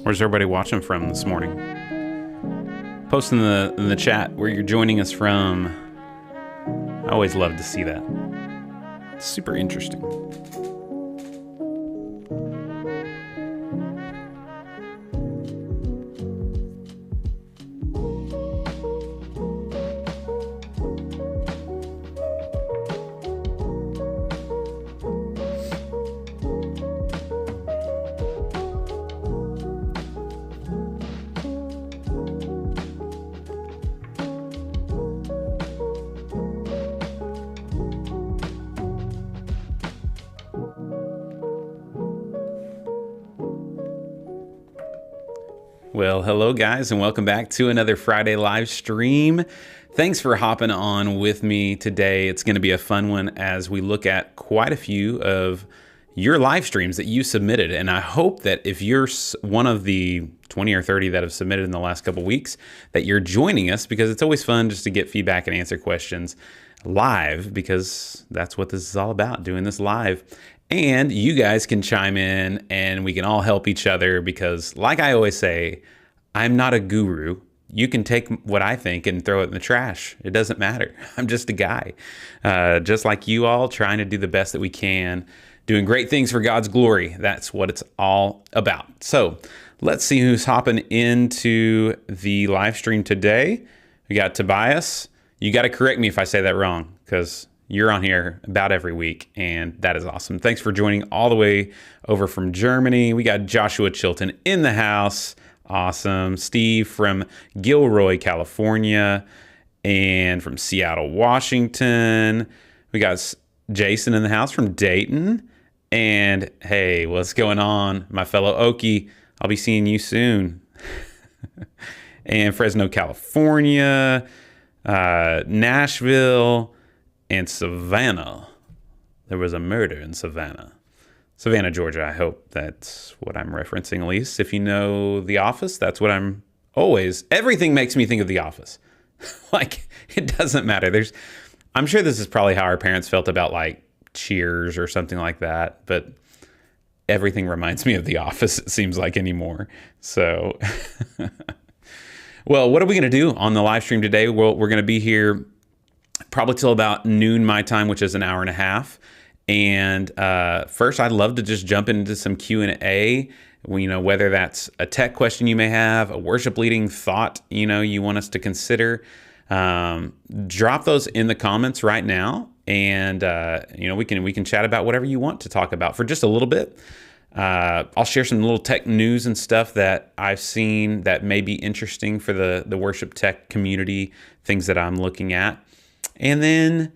Where's everybody watching from this morning? Post in the chat where you're joining us from. I always love to see that. It's super interesting. Well, hello guys, and welcome back to another Friday live stream. Thanks for hopping on with me today. It's going to be a fun one as we look at quite a few of your live streams that you submitted. And I hope that if you're one of the 20 or 30 that have submitted in the last couple weeks, that you're joining us, because it's always fun just to get feedback and answer questions live, because that's what this is all about, doing this live. And you guys can chime in and we can all help each other, because like I always say, I'm not a guru. You can take what I think and throw it in the trash. It doesn't matter. I'm just a guy, just like you all, trying to do the best that we can, doing great things for God's glory. That's what it's all about. So let's see who's hopping into the live stream today. We got Tobias. You got to correct me if I say that wrong, because you're on here about every week, and that is awesome. Thanks for joining all the way over from Germany. We got Joshua Chilton in the house. Awesome. Steve from Gilroy, California, and from Seattle, Washington. We got Jason in the house from Dayton. And hey, what's going on, my fellow Okie? I'll be seeing you soon. And Fresno, California, Nashville, and Savannah. There was a murder in Savannah, Georgia. I hope that's what I'm referencing, at least. If you know The Office, that's what I'm always. Everything makes me think of The Office. Like, it doesn't matter. I'm sure this is probably how our parents felt about like Cheers or something like that, but everything reminds me of The Office, it seems like, anymore. So, well, what are we going to do on the live stream today? Well, we're going to be here probably till about noon my time, which is an hour and a half. And first, I'd love to just jump into some Q&A, whether that's a tech question you may have, a worship leading thought, you want us to consider. Drop those in the comments right now. And, we can chat about whatever you want to talk about for just a little bit. I'll share some little tech news and stuff that I've seen that may be interesting for the worship tech community, things that I'm looking at. And then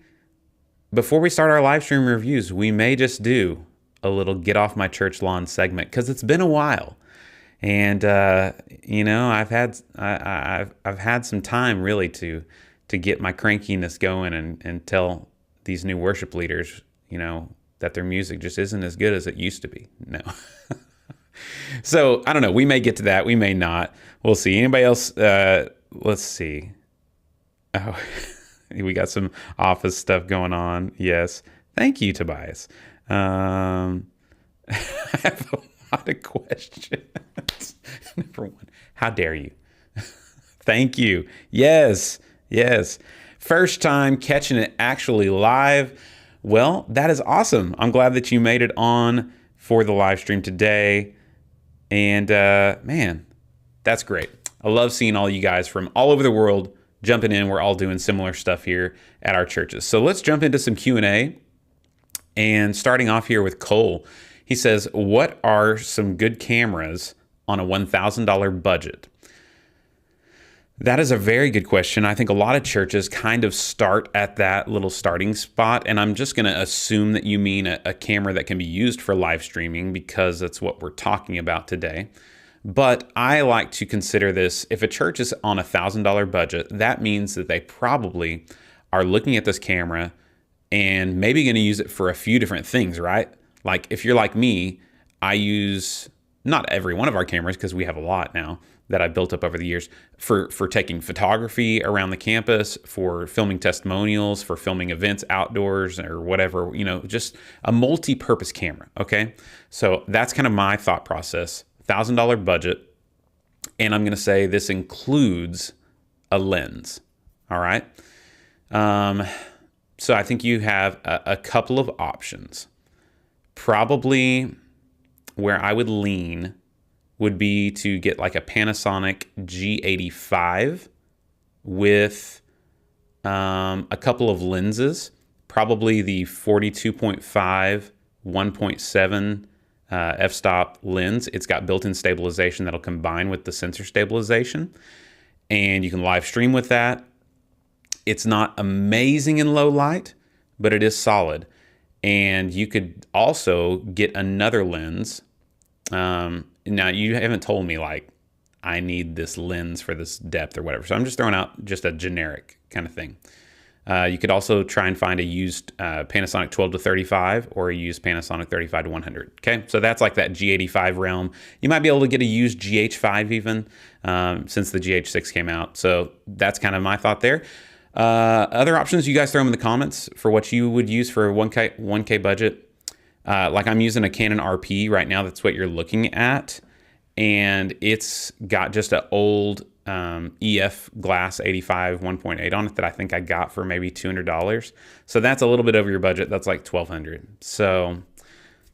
before we start our live stream reviews, we may just do a little get off my church lawn segment, because it's been a while. And, I've had some time really to get my crankiness going and tell these new worship leaders, that their music just isn't as good as it used to be. No. So I don't know. We may get to that. We may not. We'll see. Anybody else? Let's see. Oh, we got some office stuff going on. Yes. Thank you, Tobias. I have a lot of questions. Number one, how dare you? Thank you. Yes. First time catching it actually live. Well, that is awesome. I'm glad that you made it on for the live stream today. And man, that's great. I love seeing all you guys from all over the world jumping in. We're all doing similar stuff here at our churches. So let's jump into some Q&A. And starting off here with Cole, he says, what are some good cameras on a $1,000 budget? That is a very good question. I think a lot of churches kind of start at that little starting spot. And I'm just going to assume that you mean a camera that can be used for live streaming, because that's what we're talking about today. But I like to consider this, if a church is on a $1,000 budget, that means that they probably are looking at this camera and maybe going to use it for a few different things, right? Like if you're like me, I use not every one of our cameras, because we have a lot now that I built up over the years, for taking photography around the campus, for filming testimonials, for filming events outdoors or whatever, just a multi-purpose camera, okay? So that's kind of my thought process. $1,000 budget, And I'm going to say this includes a lens. All right. So I think you have a couple of options. Probably where I would lean would be to get like a Panasonic G85 with a couple of lenses, probably the 42.5 1.7 f-stop lens. It's got built-in stabilization that'll combine with the sensor stabilization, and you can live stream with that. It's not amazing in low light, but it is solid. And you could also get another lens. Now, you haven't told me like I need this lens for this depth or whatever, so I'm just throwing out just a generic kind of thing. You could also try and find a used Panasonic 12 to 35 or a used Panasonic 35 to 100. Okay, so that's like that G85 realm. You might be able to get a used GH5 even since the GH6 came out. So that's kind of my thought there. Other options, you guys throw them in the comments for what you would use for a 1K budget. Like I'm using a Canon RP right now. That's what you're looking at. And it's got just an old EF glass 85 1.8 on it that I think I got for maybe $200. So that's a little bit over your budget. That's like $1,200. So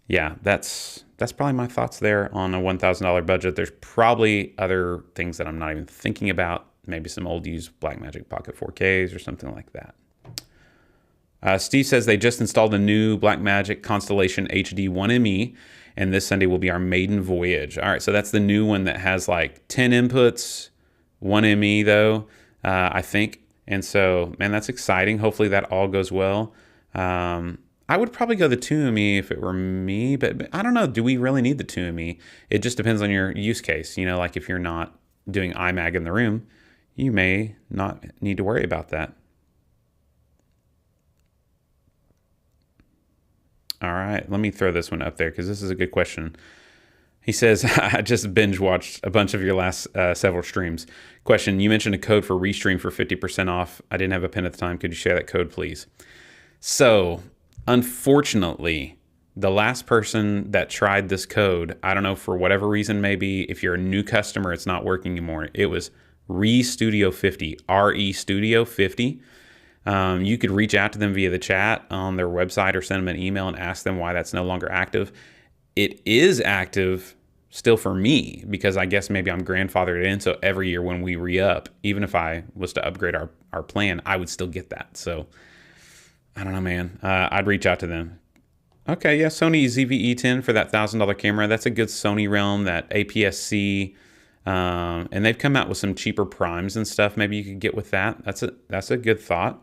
yeah, that's probably my thoughts there on a $1,000 budget. There's probably other things that I'm not even thinking about. Maybe some old used Blackmagic Pocket 4Ks or something like that. Steve says they just installed a new Blackmagic Constellation HD 1ME, and this Sunday will be our maiden voyage. All right, so that's the new one that has like 10 inputs, 1ME though, I think. And so, man, that's exciting. Hopefully that all goes well. I would probably go the 2ME if it were me, but I don't know. Do we really need the 2ME? It just depends on your use case. You know, like if you're not doing iMag in the room, you may not need to worry about that. All right, let me throw this one up there because this is a good question. He says, I just binge watched a bunch of your last several streams. Question, you mentioned a code for Restream for 50% off. I didn't have a pen at the time. Could you share that code, please? So, unfortunately, the last person that tried this code, I don't know, for whatever reason, maybe if you're a new customer, it's not working anymore. It was ReStudio 50, ReStudio 50. You could reach out to them via the chat on their website or send them an email and ask them why that's no longer active. It is active still for me because I guess maybe I'm grandfathered in. So every year when we re-up, even if I was to upgrade our plan, I would still get that. So I don't know, man. I'd reach out to them. Okay, yeah, Sony ZV-E10 for that $1,000 camera. That's a good Sony realm, that APS-C. And they've come out with some cheaper primes and stuff. Maybe you could get with that. That's a good thought.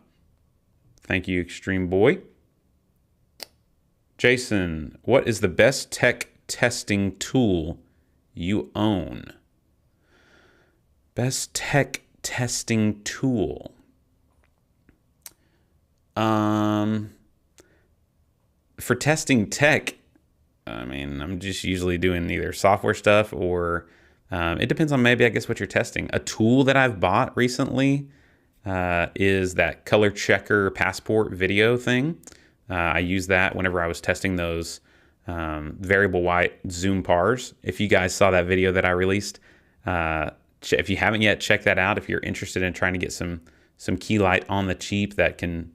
Thank you, Extreme Boy. Jason, what is the best tech testing tool you own? Best tech testing tool. For testing tech, I mean, I'm just usually doing either software stuff or it depends on maybe, I guess, what you're testing. A tool that I've bought recently is that color checker passport video thing. I used that whenever I was testing those variable white zoom pars. If you guys saw that video that I released, if you haven't yet, check that out. If you're interested in trying to get some key light on the cheap that can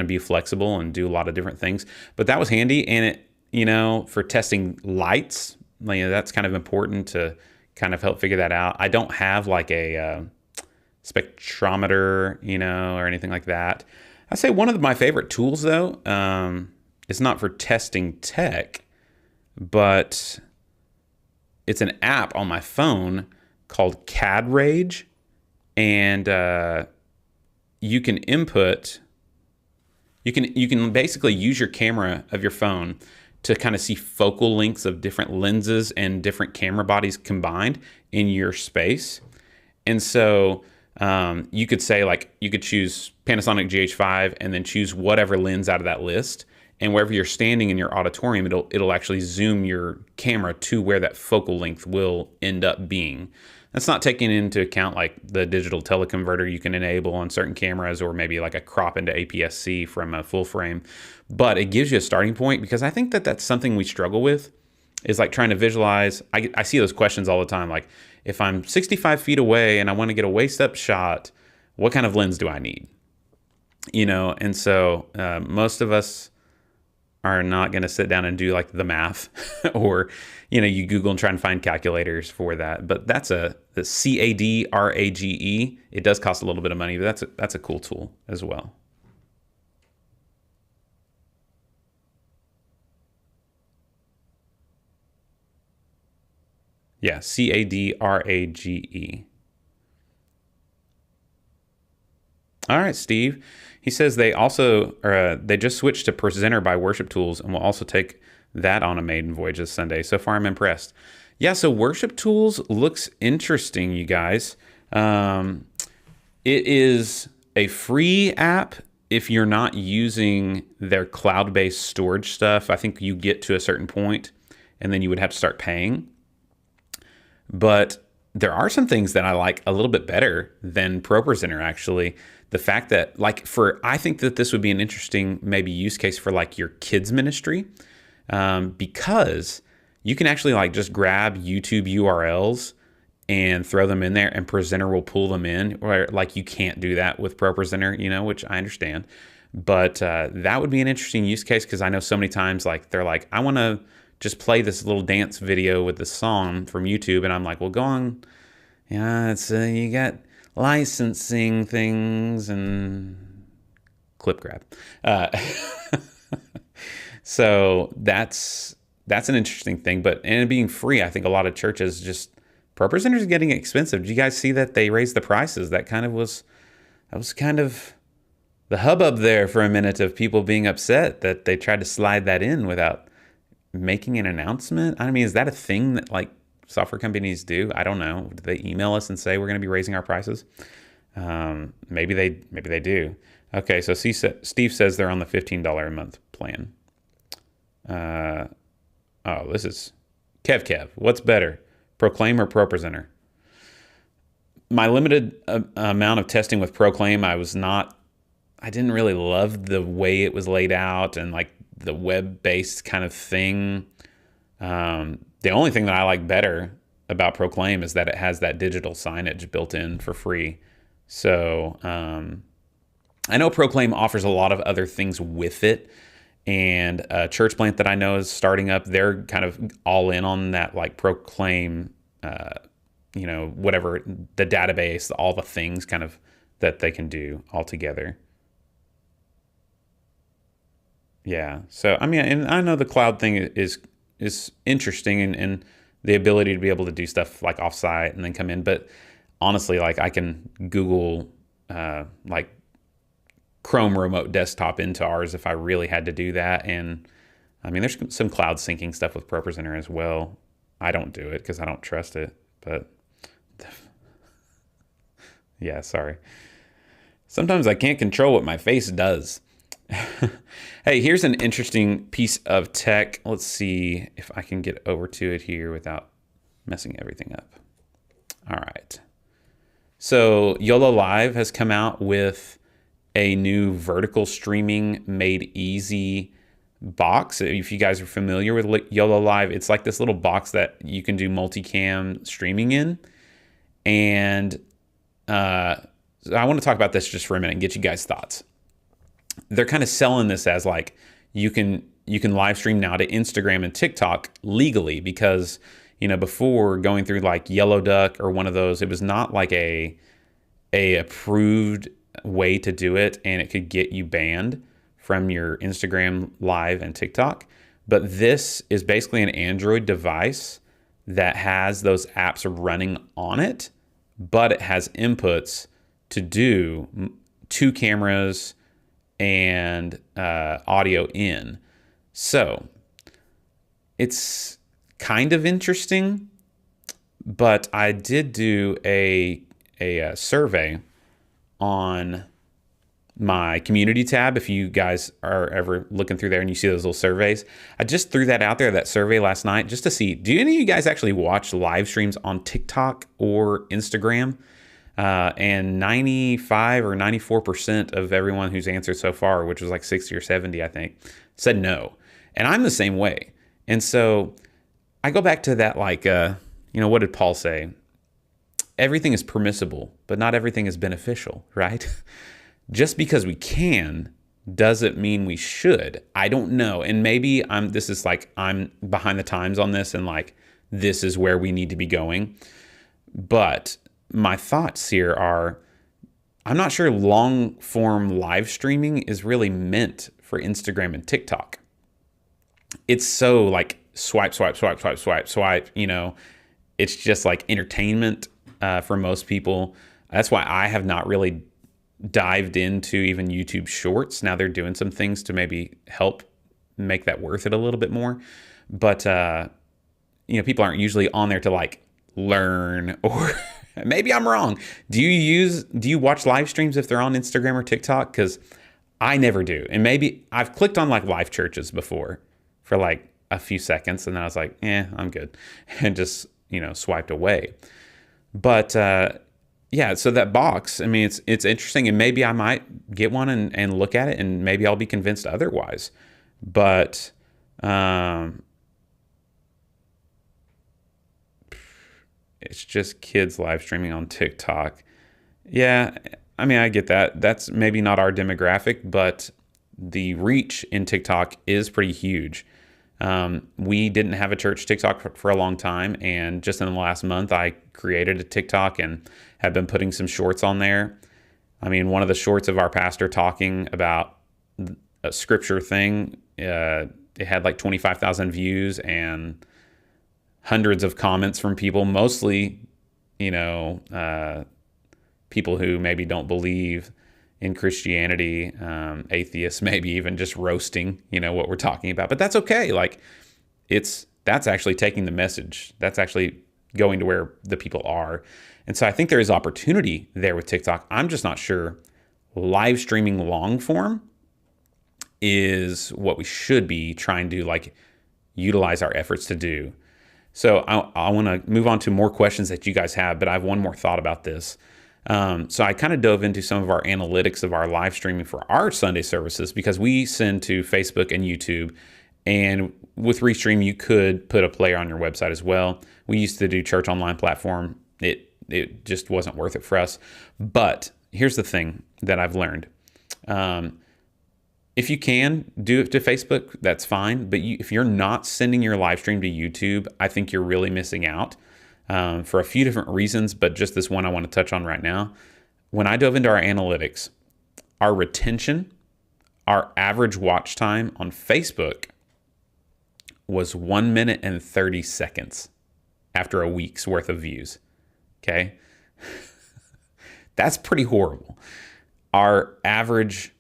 be flexible and do a lot of different things. But that was handy, and it, you know, for testing lights, you know, that's kind of important to kind of help figure that out. I don't have like a spectrometer, you know, or anything like that. I say one of my favorite tools though, it's not for testing tech, but it's an app on my phone called CAD Rage, and you can input. You can basically use your camera of your phone to kind of see focal lengths of different lenses and different camera bodies combined in your space. And so you could say, like, you could choose Panasonic GH5 and then choose whatever lens out of that list. And wherever you're standing in your auditorium, it'll actually zoom your camera to where that focal length will end up being. That's not taking into account like the digital teleconverter you can enable on certain cameras, or maybe like a crop into APS-C from a full frame. But it gives you a starting point, because I think that that's something we struggle with is like trying to visualize. I see those questions all the time. Like, if I'm 65 feet away and I want to get a waist up shot, what kind of lens do I need? And so most of us are not going to sit down and do like the math or, you Google and try and find calculators for that. But that's the CADRAGE. It does cost a little bit of money, but that's a cool tool as well. Yeah, CADRAGE. All right, Steve. He says they just switched to Presenter by WorshipTools and will also take that on a maiden voyage this Sunday. So far, I'm impressed. Yeah, so WorshipTools looks interesting, you guys. It is a free app if you're not using their cloud-based storage stuff. I think you get to a certain point, and then you would have to start paying. But there are some things that I like a little bit better than ProPresenter, actually. The fact that, I think that this would be an interesting maybe use case for like your kids ministry, because you can actually just grab YouTube URLs and throw them in there, and Presenter will pull them in. Or you can't do that with ProPresenter, which I understand. But that would be an interesting use case, because I know so many times they're like, I want to just play this little dance video with the song from YouTube, and I'm like, well, go on. Yeah, it's you got licensing things and clip grab. So that's an interesting thing. But and it being free, I think a lot of churches ProPresenter is getting expensive. Did you guys see that they raised the prices? That was kind of the hubbub there for a minute of people being upset that they tried to slide that in without making an announcement. I mean, is that a thing that software companies do? I don't know. Do they email us and say we're going to be raising our prices? Maybe they do. Okay, so Steve says they're on the $15 a month plan. This is Kev. What's better, Proclaim or ProPresenter? My limited amount of testing with Proclaim, I didn't really love the way it was laid out and the web-based kind of thing. The only thing that I like better about Proclaim is that it has that digital signage built in for free. So I know Proclaim offers a lot of other things with it. And a church plant that I know is starting up, they're kind of all in on that Proclaim, whatever, the database, all the things kind of that they can do all together. Yeah. So, I mean, and I know the cloud thing is interesting and the ability to be able to do stuff offsite and then come in. But honestly, I can Google Chrome remote desktop into ours if I really had to do that. And I mean, there's some cloud syncing stuff with ProPresenter as well. I don't do it because I don't trust it. But yeah, sorry. Sometimes I can't control what my face does. Hey, here's an interesting piece of tech. Let's see if I can get over to it here without messing everything up. All right. So YOLO Live has come out with a new vertical streaming made easy box. If you guys are familiar with YOLO Live, it's like this little box that you can do multicam streaming in. And I want to talk about this just for a minute and get you guys' thoughts. They're kind of selling this as you can live stream now to Instagram and TikTok legally, because before, going through Yellow Duck or one of those, it was not a approved way to do it, and it could get you banned from your Instagram Live and TikTok. But this is basically an Android device that has those apps running on it, but it has inputs to do 2 cameras and audio in. So it's kind of interesting, but I did do a survey on my community tab. If you guys are ever looking through there and you see those little surveys, I just threw that out there, that survey last night, just to see, do any of you guys actually watch live streams on TikTok or Instagram? And 95 or 94% of everyone who's answered so far, which was 60 or 70, I think, said no. And I'm the same way. And so I go back to that, like, what did Paul say? Everything is permissible, but not everything is beneficial, right? Just because we can doesn't mean we should. I don't know. And maybe I'm behind the times on this, and like, this is where we need to be going. But my thoughts here are, I'm not sure long form live streaming is really meant for Instagram and TikTok. It's so like swipe, swipe, swipe, swipe, swipe, swipe, it's just like entertainment for most people. That's why I have not really dived into even YouTube Shorts. Now they're doing some things to maybe help make that worth it a little bit more. But, people aren't usually on there to like learn, or maybe I'm wrong. Do you watch live streams if they're on Instagram or TikTok? Because I never do. And maybe I've clicked on like live churches before for like a few seconds, and then I was like, I'm good. And just, swiped away. But, so that box, I mean, it's interesting, and maybe I might get one and look at it, and maybe I'll be convinced otherwise. But it's just kids live streaming on TikTok. Yeah, I mean, I get that. That's maybe not our demographic, but the reach in TikTok is pretty huge. We didn't have a church TikTok for a long time, and just in the last month, I created a TikTok and have been putting some shorts on there. I mean, one of the shorts of our pastor talking about a scripture thing, it had like 25,000 views and hundreds of comments from people, mostly, people who maybe don't believe in Christianity, atheists, maybe even just roasting, what we're talking about. But that's okay. Like, that's actually taking the message. That's actually going to where the people are. And so I think there is opportunity there with TikTok. I'm just not sure live streaming long form is what we should be trying to like utilize our efforts to do. So I want to move on to more questions that you guys have, but I have one more thought about this. So I kind of dove into some of our analytics of our live streaming for our Sunday services, because we send to Facebook and YouTube, and with Restream, you could put a player on your website as well. We used to do church online platform. It just wasn't worth it for us. But here's the thing that I've learned. If you can do it to Facebook, that's fine. But if you're not sending your live stream to YouTube, I think you're really missing out for a few different reasons. But just this one I want to touch on right now. When I dove into our analytics, our retention, our average watch time on Facebook was 1 minute and 30 seconds after a week's worth of views. Okay. That's pretty horrible. Our average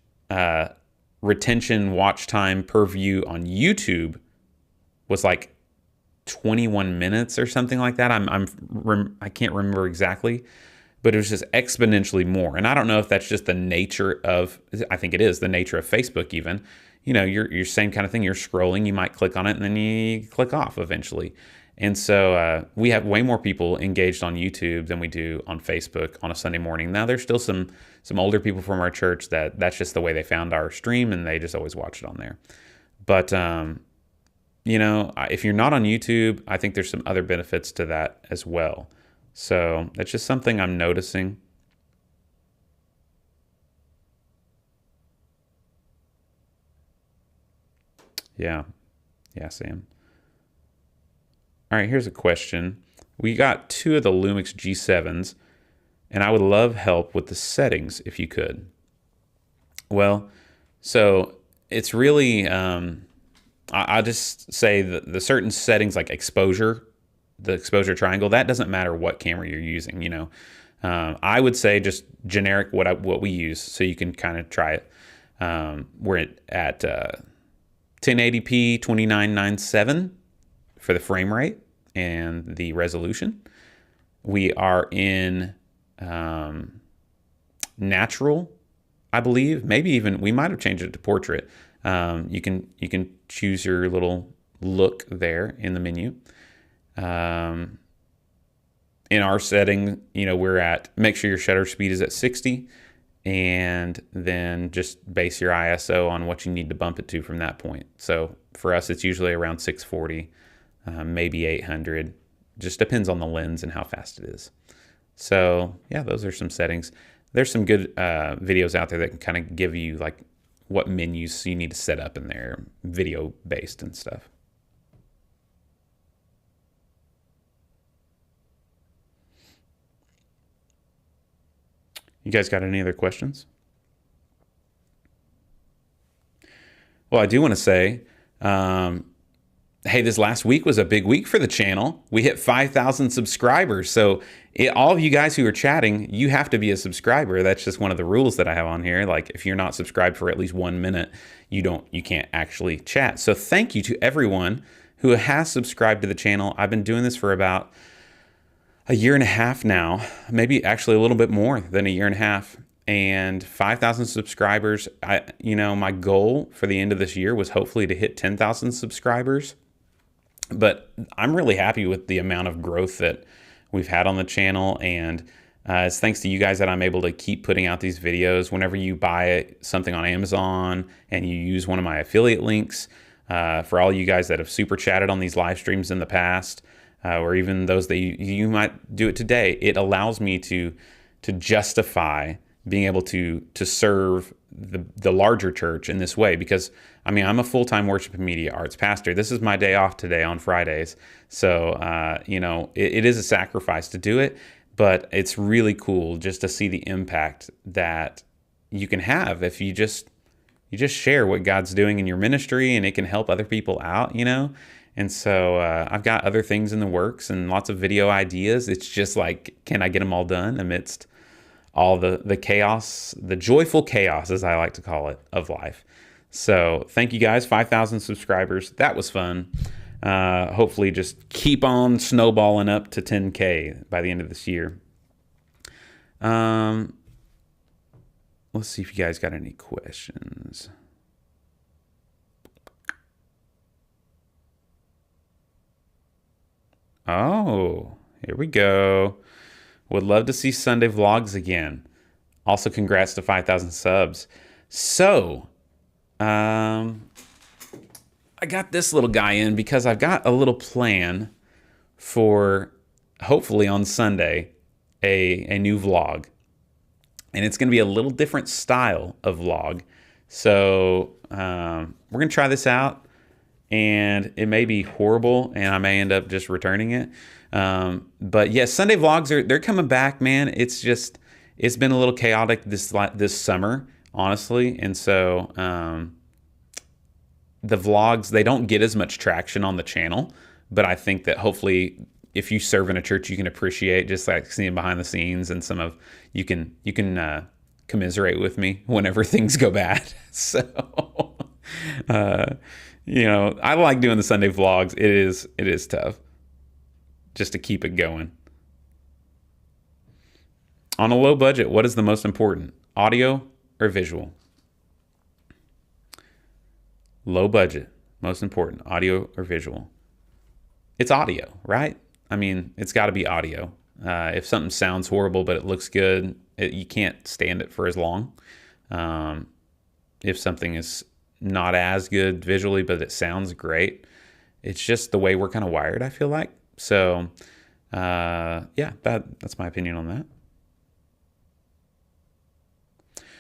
retention watch time per view on YouTube was like 21 minutes or something like that. I can't remember exactly, but it was just exponentially more. And I don't know if that's just the nature of, I think it is the nature of Facebook even. You're same kind of thing. You're scrolling, you might click on it, and then you click off eventually. And so we have way more people engaged on YouTube than we do on Facebook on a Sunday morning. Now, there's still some older people from our church that's just the way they found our stream, and they just always watch it on there. But, if you're not on YouTube, I think there's some other benefits to that as well. So that's just something I'm noticing. Yeah, Sam. All right, here's a question. We got 2 of the Lumix G7s, and I would love help with the settings if you could. Well, so it's really, I'll just say the certain settings like exposure, the exposure triangle, that doesn't matter what camera you're using, I would say just generic what we use, so you can kind of try it. We're at 1080p 2997 for the frame rate and the resolution. We are in natural, I believe. Maybe even we might have changed it to portrait. You can choose your little look there in the menu. In our setting, we're at, make sure your shutter speed is at 60, and then just base your ISO on what you need to bump it to from that point. So for us, it's usually around 640. maybe 800. Just depends on the lens and how fast it is. So yeah, those are some settings. There's some good videos out there that can kind of give you like what menus you need to set up in there, video based and stuff. You guys got any other questions? Well, I do want to say, hey, this last week was a big week for the channel. We hit 5,000 subscribers. So all of you guys who are chatting, you have to be a subscriber. That's just one of the rules that I have on here. Like if you're not subscribed for at least 1 minute, you can't actually chat. So thank you to everyone who has subscribed to the channel. I've been doing this for about a year and a half now, maybe actually a little bit more than a year and a half. And 5,000 subscribers. My goal for the end of this year was hopefully to hit 10,000 subscribers. But I'm really happy with the amount of growth that we've had on the channel, and it's thanks to you guys that I'm able to keep putting out these videos. Whenever you buy something on Amazon and you use one of my affiliate links, for all you guys that have super chatted on these live streams in the past, or even those that you might do it today, it allows me to justify being able to serve the larger church in this way, because I'm a full-time worship and media arts pastor. This is my day off today on Fridays. So, it is a sacrifice to do it, but it's really cool just to see the impact that you can have if you just share what God's doing in your ministry, and it can help other people out, And so I've got other things in the works and lots of video ideas. It's just like, can I get them all done amidst all the chaos, the joyful chaos, as I like to call it, of life. So thank you guys, 5,000 subscribers. That was fun. Hopefully just keep on snowballing up to 10K by the end of this year. Let's see if you guys got any questions. Oh, here we go. Would love to see Sunday vlogs again. Also, congrats to 5,000 subs. So, I got this little guy in because I've got a little plan for, hopefully on Sunday, a new vlog. And it's going to be a little different style of vlog. So, we're going to try this out. And it may be horrible, and I may end up just returning it. But yeah, Sunday vlogs they're coming back, man. It's been a little chaotic this summer, honestly, and so the vlogs, they don't get as much traction on the channel. But I think that hopefully, if you serve in a church, you can appreciate just like seeing behind the scenes, and you can commiserate with me whenever things go bad. So. I like doing the Sunday vlogs. It is tough just to keep it going. On a low budget, what is the most important? Audio or visual? Low budget, most important, audio or visual? It's audio, right? It's got to be audio. If something sounds horrible but it looks good, you can't stand it for as long. If something is not as good visually, but it sounds great, it's just the way we're kind of wired, I feel like. So, that's my opinion on that.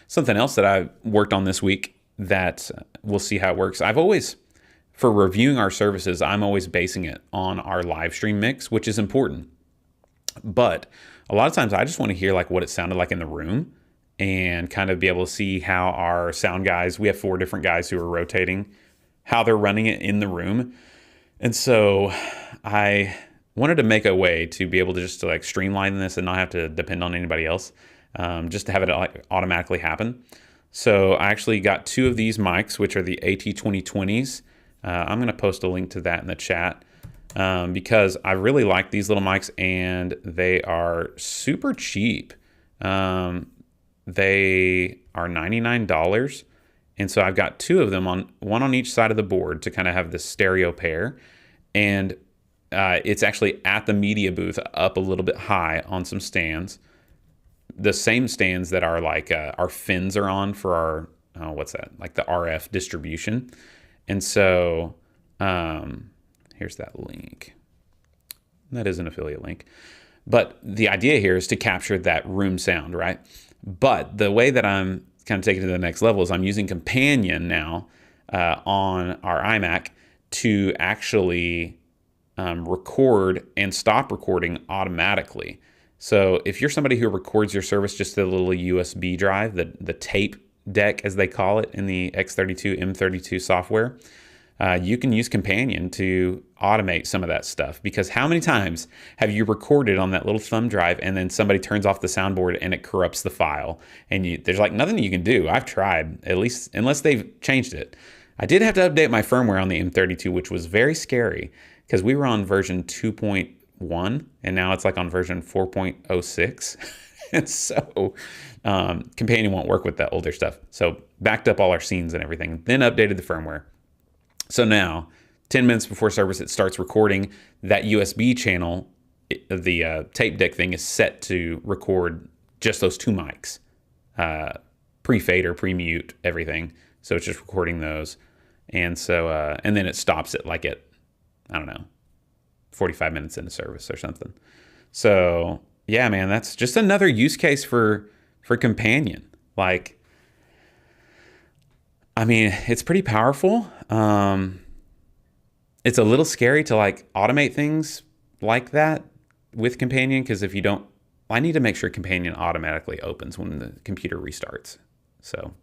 Something else that I worked on this week that we'll see how it works. For reviewing our services, I'm always basing it on our live stream mix, which is important. But a lot of times I just want to hear like what it sounded like in the room, and kind of be able to see how our sound guys, we have 4 different guys who are rotating, how they're running it in the room. And so I wanted to make a way to be able to just to like streamline this and not have to depend on anybody else, just to have it like automatically happen. So I actually got 2 of these mics, which are the AT2020s. I'm going to post a link to that in the chat, because I really like these little mics, and they are super cheap. They are $99. And so I've got 2 of them, one on each side of the board, to kind of have this stereo pair. And it's actually at the media booth, up a little bit high on some stands. The same stands that are like our fins are on for our, like the RF distribution. And so here, Here's that link. That is an affiliate link. But the idea here is to capture that room sound, right? But the way that I'm kind of taking it to the next level is I'm using Companion now on our iMac to actually record and stop recording automatically. So if you're somebody who records your service just a little USB drive, the tape deck as they call it in the X32, M32 software, you can use Companion to automate some of that stuff. Because how many times have you recorded on that little thumb drive and then somebody turns off the soundboard and it corrupts the file? And there's like nothing you can do. I've tried, at least unless they've changed it. I did have to update my firmware on the M32, which was very scary because we were on version 2.1 and now it's like on version 4.06. And so Companion won't work with that older stuff. So backed up all our scenes and everything, then updated the firmware. So now, 10 minutes before service, it starts recording. That USB channel, the tape deck thing is set to record just those two mics. Pre-fader, pre-mute, everything. So it's just recording those. And so, and then it stops it like at, I don't know, 45 minutes into service or something. So yeah, man, that's just another use case for Companion. Like, I mean, it's pretty powerful. It's a little scary to like automate things like that with Companion, because if you don't, I need to make sure Companion automatically opens when the computer restarts. So,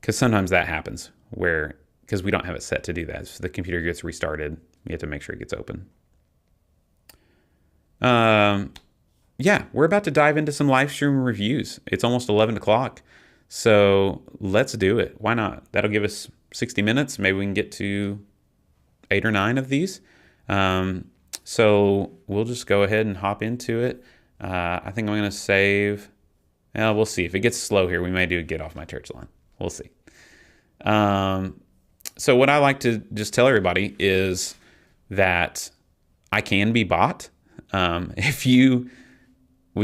because sometimes that happens because we don't have it set to do that. So the computer gets restarted, you have to make sure it gets open. Yeah, we're about to dive into some live stream reviews. It's almost 11 o'clock. So let's do it. Why not? That'll give us 60 minutes. Maybe we can get to 8 or 9 of these. So we'll just go ahead and hop into it. I think I'm going to save. We'll see. If it gets slow here, we may do a get off my church line. We'll see. So what I like to just tell everybody is that I can be bought. We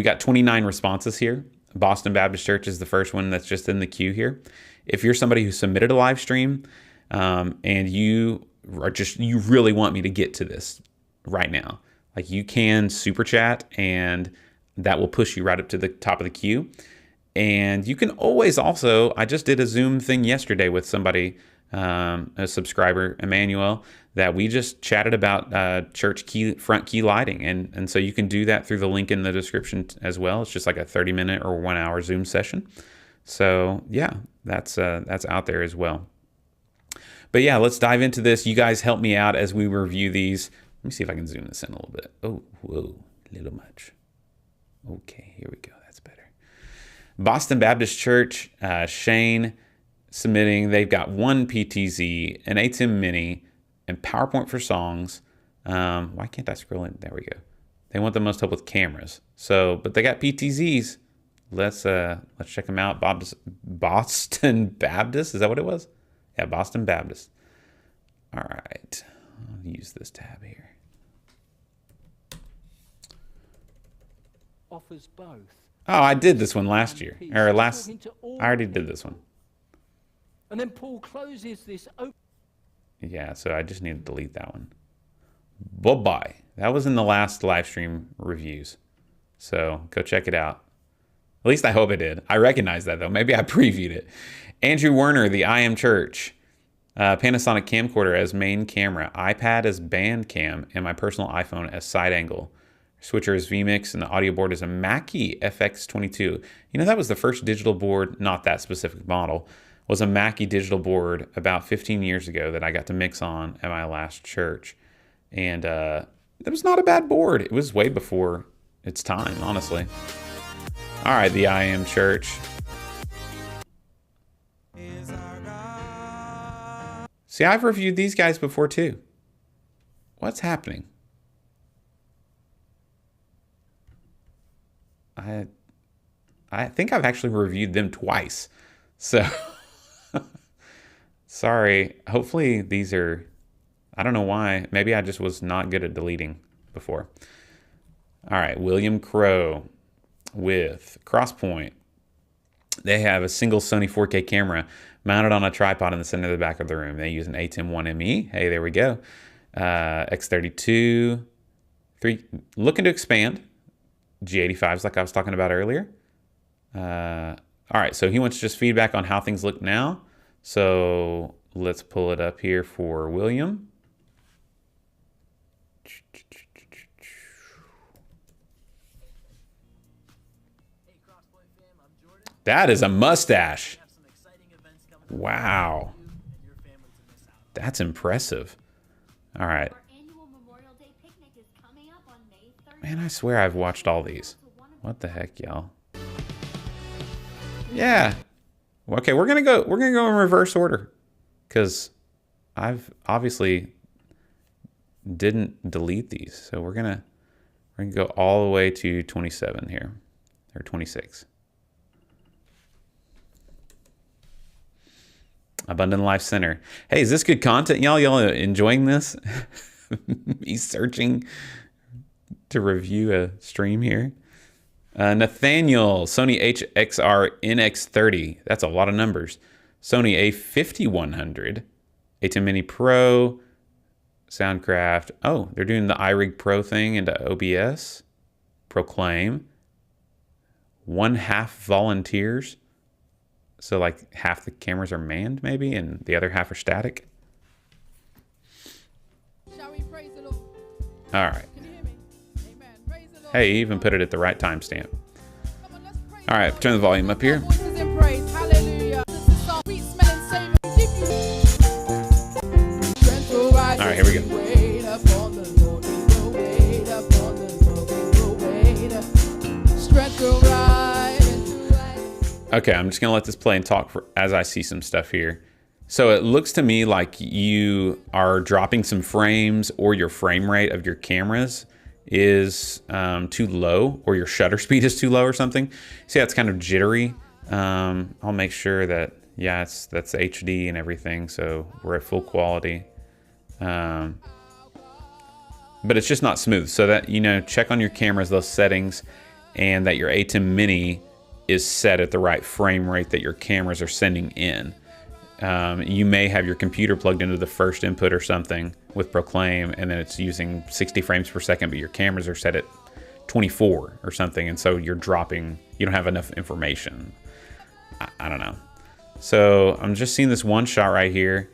got 29 responses here. Boston Baptist Church is the first one that's just in the queue here. If you're somebody who submitted a live stream and you really want me to get to this right now, like you can super chat and that will push you right up to the top of the queue. And you can always also, I just did a Zoom thing yesterday with somebody, a subscriber, Emmanuel, that we just chatted about church front key lighting. And so you can do that through the link in the description as well. It's just like a 30-minute or 1-hour Zoom session. So yeah, that's out there as well. But yeah, let's dive into this. You guys help me out as we review these. Let me see if I can zoom this in a little bit. Oh, whoa, a little much. Okay, here we go. That's better. Boston Baptist Church, Shane submitting. They've got one PTZ, an ATEM Mini, and PowerPoint for songs. Why can't I scroll in? There we go. They want the most help with cameras. So, but they got PTZs. Let's check them out. Boston Baptist, is that what it was? Yeah, Boston Baptist. All right, I'll use this tab here. Offers both. Oh, I did this one last year, or I already did this one. And then Paul closes this open. Yeah, so I just need to delete that one. Bye-bye. That was in the last live stream reviews. So go check it out. At least I hope it did. I recognize that though. Maybe I previewed it. Andrew Werner, the I Am Church. Panasonic camcorder as main camera. iPad as band cam. And my personal iPhone as side angle. Switcher is vMix and the audio board is a Mackie FX22. You know, that was the first digital board, not that specific model, was a Mackie digital board about 15 years ago that I got to mix on at my last church. And it was not a bad board. It was way before its time, honestly. All right, the I Am Church. See, I've reviewed these guys before too. What's happening? I think I've actually reviewed them twice. So sorry. Hopefully these are, I don't know why. Maybe I just was not good at deleting before. All right, William Crow with Crosspoint. They have a single Sony 4K camera mounted on a tripod in the center of the back of the room. They use an ATEM 1ME. Hey, there we go. X32, 3, looking to expand. G85s like I was talking about earlier. All right, so he wants just feedback on how things look now. So let's pull it up here for William. That is a mustache. Wow. That's impressive. All right. Man, I swear I've watched all these. What the heck, y'all? Yeah. Okay, we're gonna go in reverse order, because I've obviously didn't delete these. So we're gonna go all the way to 27 here, or 26. Abundant Life Center. Hey, is this good content, y'all? Y'all enjoying this? He's searching to review a stream here. Nathaniel, Sony HXR NX30. That's a lot of numbers. Sony A5100. A10 Mini Pro. Soundcraft. Oh, they're doing the iRig Pro thing into OBS. Proclaim. 1/2 volunteers. So like half the cameras are manned maybe, and the other half are static. Shall we praise the Lord? All right. Can you hear me? Amen. Praise the Lord. Hey, you even put it at the right timestamp. Come on, let's praise All the right, Lord. turn the volume up here. Voices in praise. Hallelujah. This is our sweet smelling Savior. Give you strength to rise. All right, here we go. Wait upon the Lord. We will wait upon the Lord. We will wait. Strength to rise. Okay, I'm just gonna let this play and talk as I see some stuff here. So it looks to me like you are dropping some frames, or your frame rate of your cameras is too low, or your shutter speed is too low or something. See how it's kind of jittery? I'll make sure that, yeah, that's HD and everything, so we're at full quality. But it's just not smooth. So that, you know, check on your cameras, those settings, and that your A10 Mini is set at the right frame rate that your cameras are sending in. You may have your computer plugged into the first input or something with Proclaim, and then it's using 60 frames per second, but your cameras are set at 24 or something, and so you're dropping, you don't have enough information. I don't know. So I'm just seeing this one shot right here.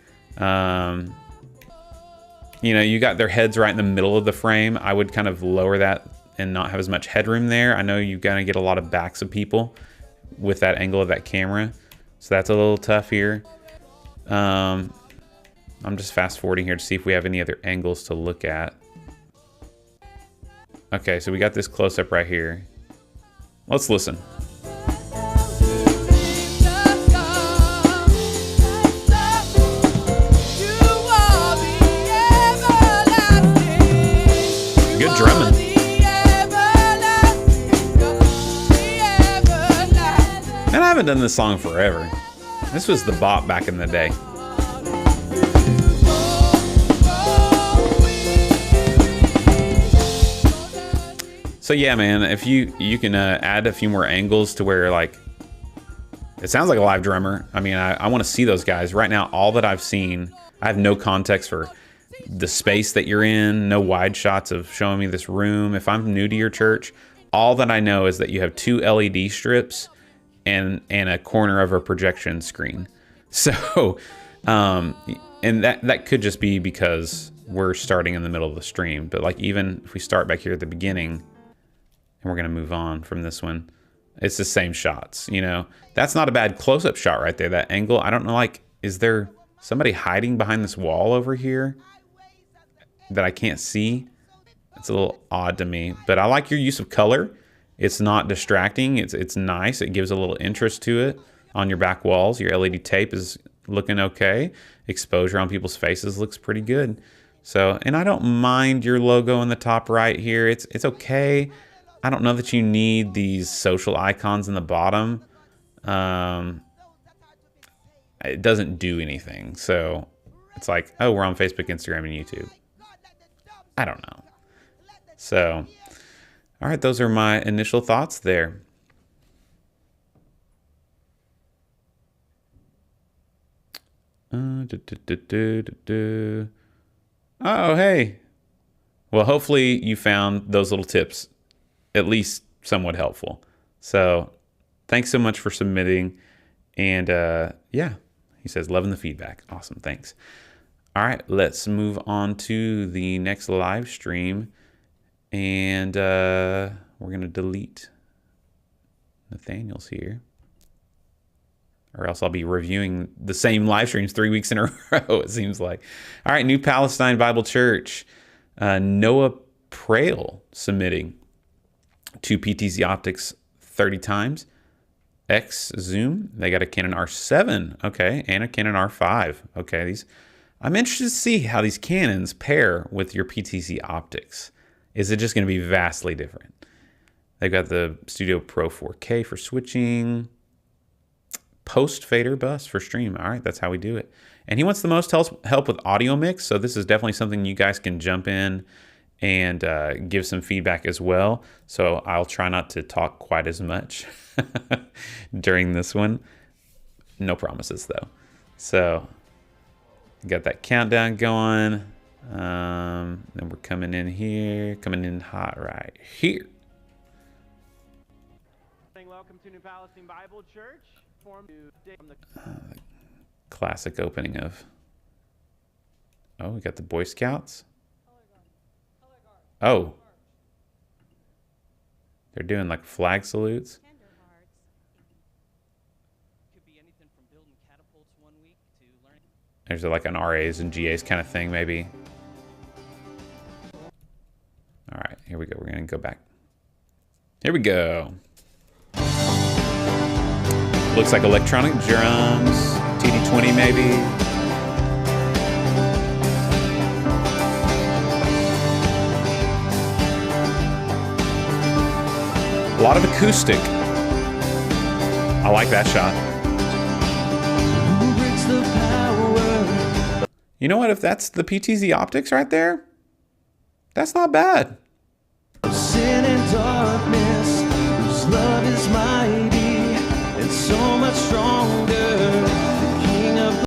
You know, you got their heads right in the middle of the frame. I would kind of lower that and not have as much headroom there. I know you're gonna get a lot of backs of people with that angle of that camera, so that's a little tough here. I'm just fast forwarding here to see if we have any other angles to look at. Okay, so we got this close up right here. Let's listen. Good drumming. And I haven't done this song forever. This was the bop back in the day. So yeah, man, if you can add a few more angles to where, like, it sounds like a live drummer. I mean, I want to see those guys. Right now, all that I've seen, I have no context for the space that you're in, no wide shots of showing me this room. If I'm new to your church, all that I know is that you have 2 LED strips and a corner of a projection screen. So, and that could just be because we're starting in the middle of the stream. But like, even if we start back here at the beginning, and we're gonna move on from this one, it's the same shots, you know? That's not a bad close-up shot right there. That angle, I don't know, like, is there somebody hiding behind this wall over here that I can't see? It's a little odd to me, but I like your use of color. It's not distracting. It's nice. It gives a little interest to it on your back walls. Your LED tape is looking okay. Exposure on people's faces looks pretty good. So, and I don't mind your logo in the top right here. It's okay. I don't know that you need these social icons in the bottom. It doesn't do anything. So it's like, oh, we're on Facebook, Instagram, and YouTube. I don't know. So, all right, those are my initial thoughts there. Oh, hey. Well, hopefully you found those little tips at least somewhat helpful. So thanks so much for submitting. And yeah, he says, loving the feedback. Awesome, thanks. All right, let's move on to the next live stream. And we're going to delete Nathaniel's here. Or else I'll be reviewing the same live streams 3 weeks in a row, it seems like. All right, New Palestine Bible Church. Noah Prail submitting to PTZ Optics 30 times. X Zoom, they got a Canon R7, okay, and a Canon R5. Okay, I'm interested to see how these Canons pair with your PTZ Optics. Is it just going to be vastly different? They've got the Studio Pro 4K for switching. Post fader bus for stream. All right, that's how we do it. And he wants the most help with audio mix, so this is definitely something you guys can jump in and give some feedback as well. So I'll try not to talk quite as much during this one. No promises though. So got that countdown going. Then we're coming in here, coming in hot right here. Welcome to New Palestine Bible Church. Classic opening of. Oh, we got the Boy Scouts. Oh, they're doing like flag salutes. There's like an RAs and GAs kind of thing, maybe. All right, here we go. We're gonna go back. Here we go. Looks like electronic drums, TD20 maybe. A lot of acoustic. I like that shot. You know what? If that's the PTZ Optics right there, that's not bad. Sin and darkness, whose love is mighty. It's so much stronger. The King of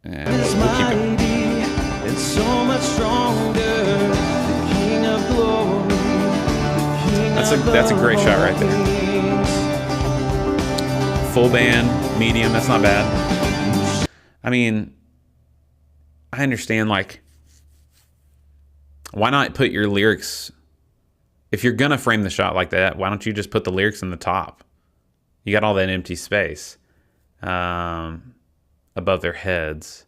is mighty. It's so much stronger. The King of glory. That's a great shot right there. Full band, medium. That's not bad. I mean, I understand. Like, why not put your lyrics? If you're gonna frame the shot like that, why don't you just put the lyrics in the top? You got all that empty space above their heads.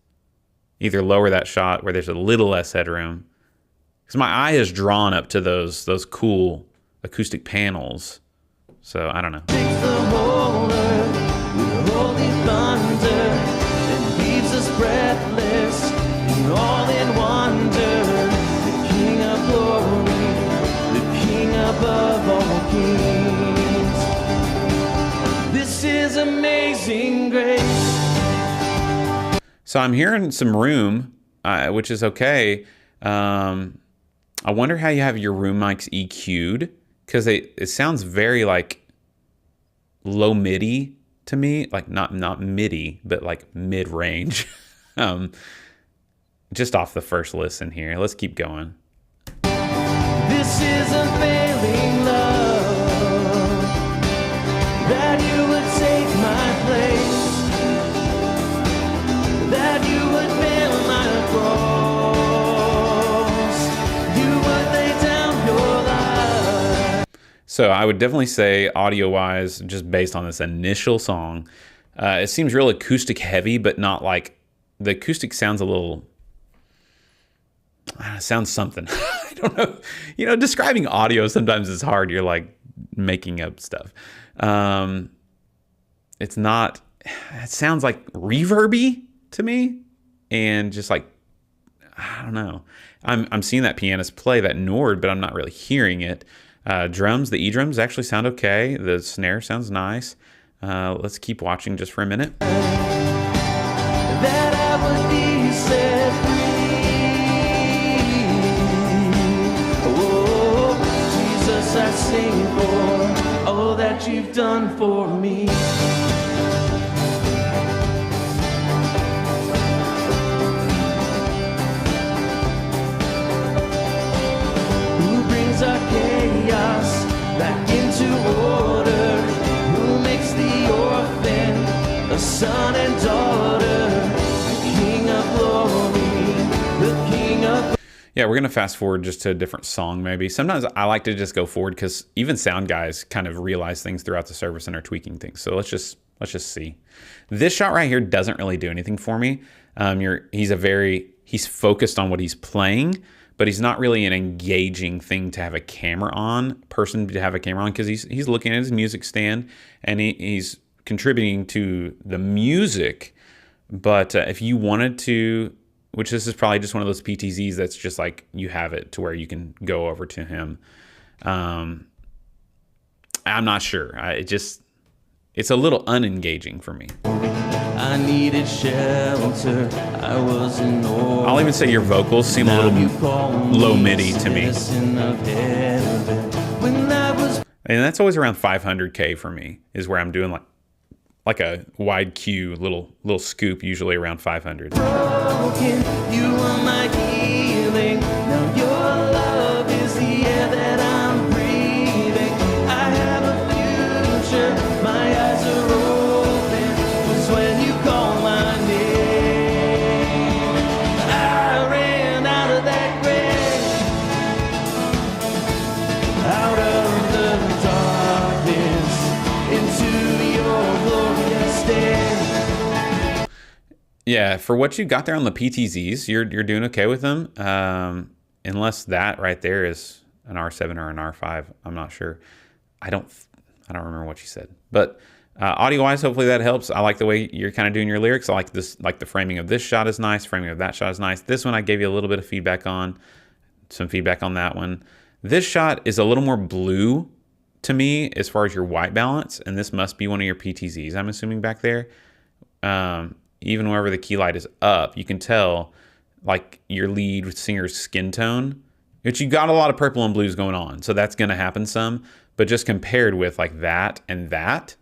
Either lower that shot where there's a little less headroom, because my eye is drawn up to those cool acoustic panels. So I don't know. Takes the whole earth with holy thunder and leaves us breathless and all in wonder. The King of glory. Above all kings, this is amazing grace. So I'm hearing some room, which is okay. I wonder how you have your room mics EQ'd, because it sounds very like low MIDI to me, like not MIDI, but like mid range. Just off the first listen here. Let's keep going. This is unfailing love, that you would take my place, that you would bear my cross, you would lay down your life. So I would definitely say audio-wise, just based on this initial song, it seems real acoustic heavy, but not like, the acoustic sounds a little, sounds something. I don't know. You know, describing audio sometimes is hard. You're like making up stuff. It's not, it sounds like reverby to me, and just like, I don't know. I'm seeing that pianist play that Nord, but I'm not really hearing it. Drums, the E-drums actually sound okay. The snare sounds nice. Let's keep watching just for a minute. That I would be set free. I sing for all that you've done for me. Yeah, we're gonna fast forward just to a different song maybe. Sometimes I like to just go forward because even sound guys kind of realize things throughout the service and are tweaking things. So let's just see. This shot right here doesn't really do anything for me. He's focused on what he's playing, but he's not really an engaging thing to have a camera on, because he's looking at his music stand and he's contributing to the music. But if you wanted to, which this is probably just one of those PTZs that's just like you have it to where you can go over to him. I'm not sure. It's a little unengaging for me. I needed shelter. I was in I'll even say your vocals seem a little low MIDI to me. And that's always around 500K for me, is where I'm doing like a wide Q, little scoop, usually around 500. broken. You are my healing. Now your love is the air that I'm breathing. I have a future. My eyes are open. 'Cause when you call my name, I ran out of that grave, out of the darkness, into your glorious day. Yeah, for what you got there on the PTZs, you're doing okay with them. Unless that right there is an R7 or an R5, I'm not sure. I don't remember what you said. But audio-wise, hopefully that helps. I like the way you're kind of doing your lyrics. I like this, like the framing of this shot is nice. Framing of that shot is nice. This one I gave you a little bit of feedback on. Some feedback on that one. This shot is a little more blue to me as far as your white balance, and this must be one of your PTZs, I'm assuming, back there. Even wherever the key light is up, you can tell like your lead singer's skin tone, which you got a lot of purple and blues going on. So that's going to happen some, but just compared with like that and that,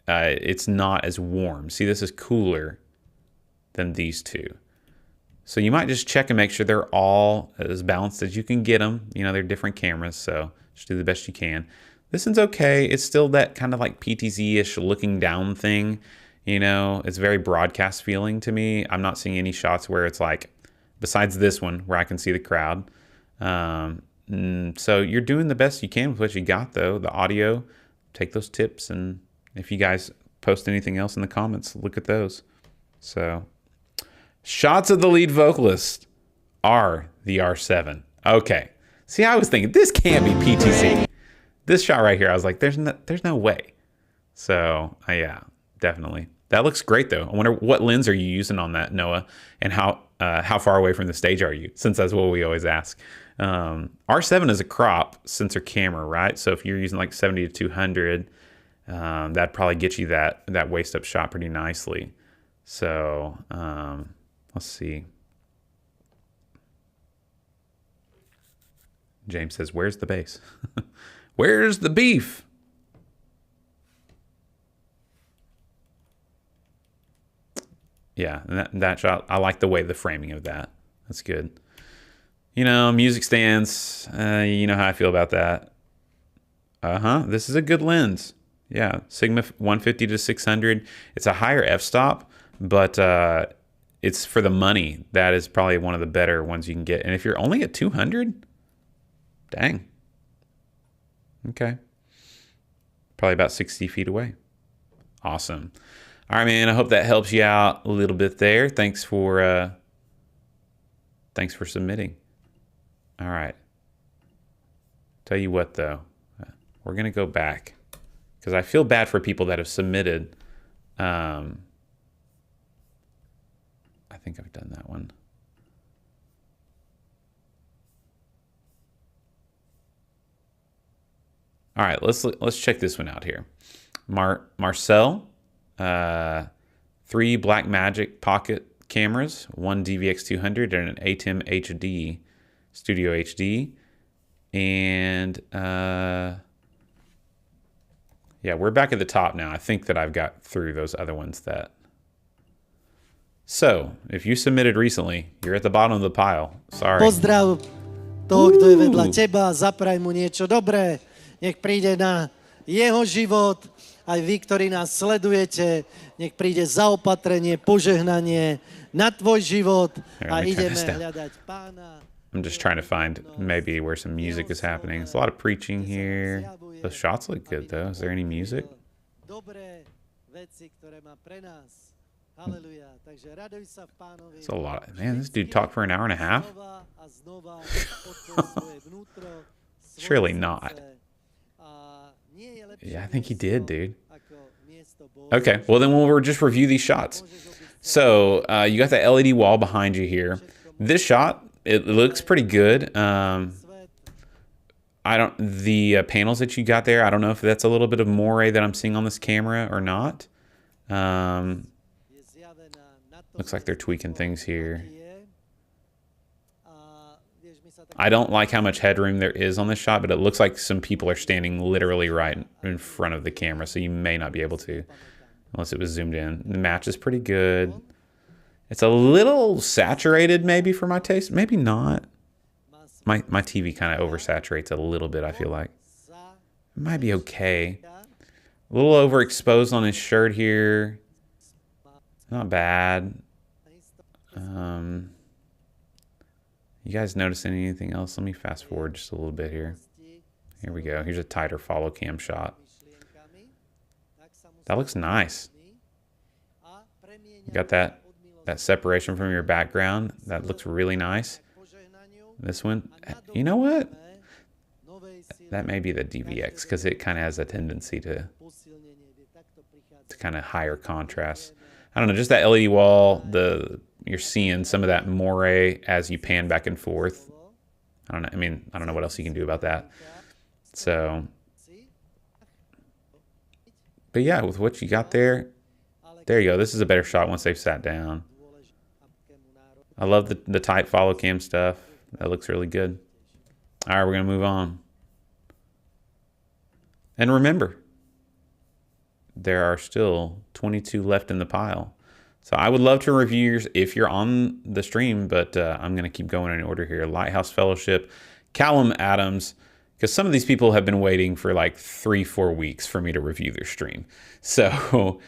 it's not as warm. See, this is cooler than these two. So you might just check and make sure they're all as balanced as you can get them. You know, they're different cameras, so just do the best you can. This one's okay. It's still that kind of like PTZ-ish looking down thing. You know, it's very broadcast feeling to me. I'm not seeing any shots where it's like, besides this one where I can see the crowd. So you're doing the best you can with what you got though. The audio, take those tips, and if you guys post anything else in the comments, look at those. So shots of the lead vocalist are the R7. Okay. See, I was thinking this can't be PTZ. This shot right here, I was like, there's no way. So yeah, definitely. That looks great though. I wonder what lens are you using on that, Noah, and how far away from the stage are you? Since that's what we always ask. R7 is a crop sensor camera, right? So if you're using like 70 to 200, that'd probably get you that waist up shot pretty nicely. So let's see. James says, "Where's the bass? Where's the beef?" Yeah, that shot, I like the way the framing of that. That's good. You know, music stands, you know how I feel about that. This is a good lens. Yeah, Sigma 150 to 600. It's a higher f-stop, but it's for the money. That is probably one of the better ones you can get. And if you're only at 200, dang. Okay. Probably about 60 feet away. Awesome. All right, man. I hope that helps you out a little bit there. Thanks for submitting. All right. Tell you what, though, we're gonna go back because I feel bad for people that have submitted. I think I've done that one. All right, let's check this one out here. Marcel, 3 Blackmagic pocket cameras, 1 DVX200 and an ATEM HD, Studio HD, and yeah, we're back at the top now. I think that I've got through those other ones that. So, if you submitted recently, you're at the bottom of the pile. Sorry. Pozdrav toho, kto je vedľa teba, zapraj mu niečo dobré, nech príde na jeho život, aj vy, ktorí nás sledujete, nech príde zaopatrenie, požehnanie, na tvoj život Here, a let me turn ideme this down. hľadať Pána. I'm just trying to find maybe where some music is happening. There's a lot of preaching here. The shots look good though. Is there any music? Dobré veci, ktoré má pre nás. Halleluja. Takže raduj sa v Pánovi. It's a lot. Man, this dude talked for an hour and a half. Znova a znova otvor svoje vnútro, svoje Surely srdce. not. A nie je lepšie Yeah, I think he did, miesto dude. ako miesto Božie. Okay, well then we'll just review these shots. So you got the LED wall behind you here. This shot, it looks pretty good. The panels that you got there, I don't know if that's a little bit of moire that I'm seeing on this camera or not. Je zjavená na tom Looks like they're tweaking things here. je. A vieš, my sa tak I don't like how much headroom there is on this shot, but it looks like some people are standing literally right in front of the camera, so you may not be able to, unless it was zoomed in. The match is pretty good. It's a little saturated maybe for my taste. Maybe not. My TV kind of oversaturates a little bit, I feel like. It might be okay. A little overexposed on his shirt here. Not bad. You guys notice anything else? Let me fast forward just a little bit here. Here we go. Here's a tighter follow cam shot. That looks nice. You got that separation from your background. That looks really nice. This one, you know what? That may be the DVX because it kind of has a tendency to kind of higher contrast. I don't know, just that LED wall, you're seeing some of that moire as you pan back and forth. I don't know. I mean, I don't know what else you can do about that. So, but yeah, with what you got there you go. This is a better shot once they've sat down. I love the tight follow cam stuff. That looks really good. All right, we're going to move on. And remember, there are still 22 left in the pile. So I would love to review yours if you're on the stream, but I'm going to keep going in order here. Lighthouse Fellowship, Callum Adams, because some of these people have been waiting for like 3-4 weeks for me to review their stream. So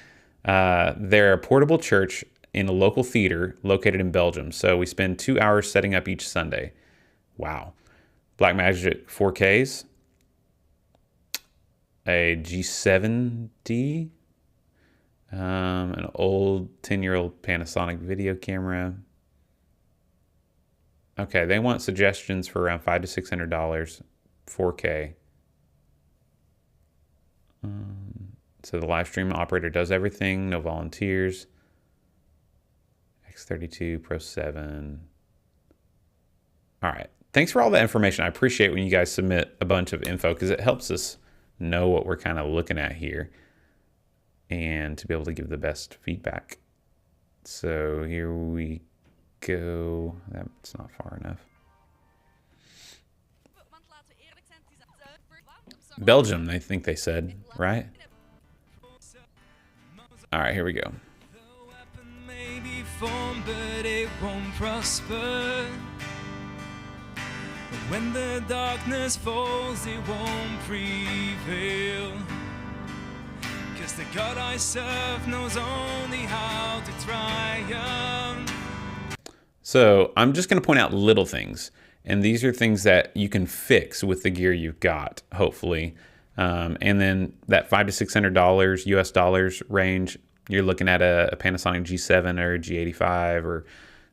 they're a portable church in a local theater located in Belgium. So we spend 2 hours setting up each Sunday. Wow. Blackmagic 4Ks, a G7D, an old 10-year-old Panasonic video camera. Okay, they want suggestions for around $500 to $600, 4K. So the Livestream operator does everything, no volunteers. X32 Pro 7. All right. Thanks for all the information. I appreciate when you guys submit a bunch of info because it helps us know what we're kind of looking at here and to be able to give the best feedback. So here we go. That's not far enough. Belgium, I think they said, right? All right, here we go. Form, but it won't prosper. When the darkness falls, it won't prevail. 'Cause the God I serve knows only how to triumph. So I'm just going to point out little things, and these are things that you can fix with the gear you've got, hopefully. And then that $500 to $600 US dollars range. You're looking at a Panasonic G7 or a G85 or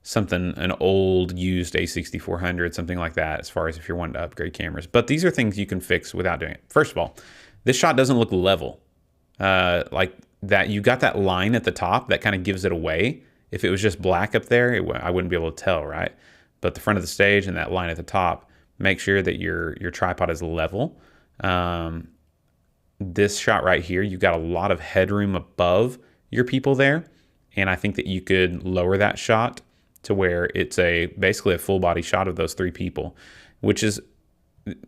something, an old used A6400, something like that, as far as if you're wanting to upgrade cameras. But these are things you can fix without doing it. First of all, this shot doesn't look level. Like that, you got that line at the top that kind of gives it away. If it was just black up there, I wouldn't be able to tell, right? But the front of the stage and that line at the top, make sure that your tripod is level. This shot right here, you got a lot of headroom above your people there, and I think that you could lower that shot to where it's basically a full body shot of those three people, which is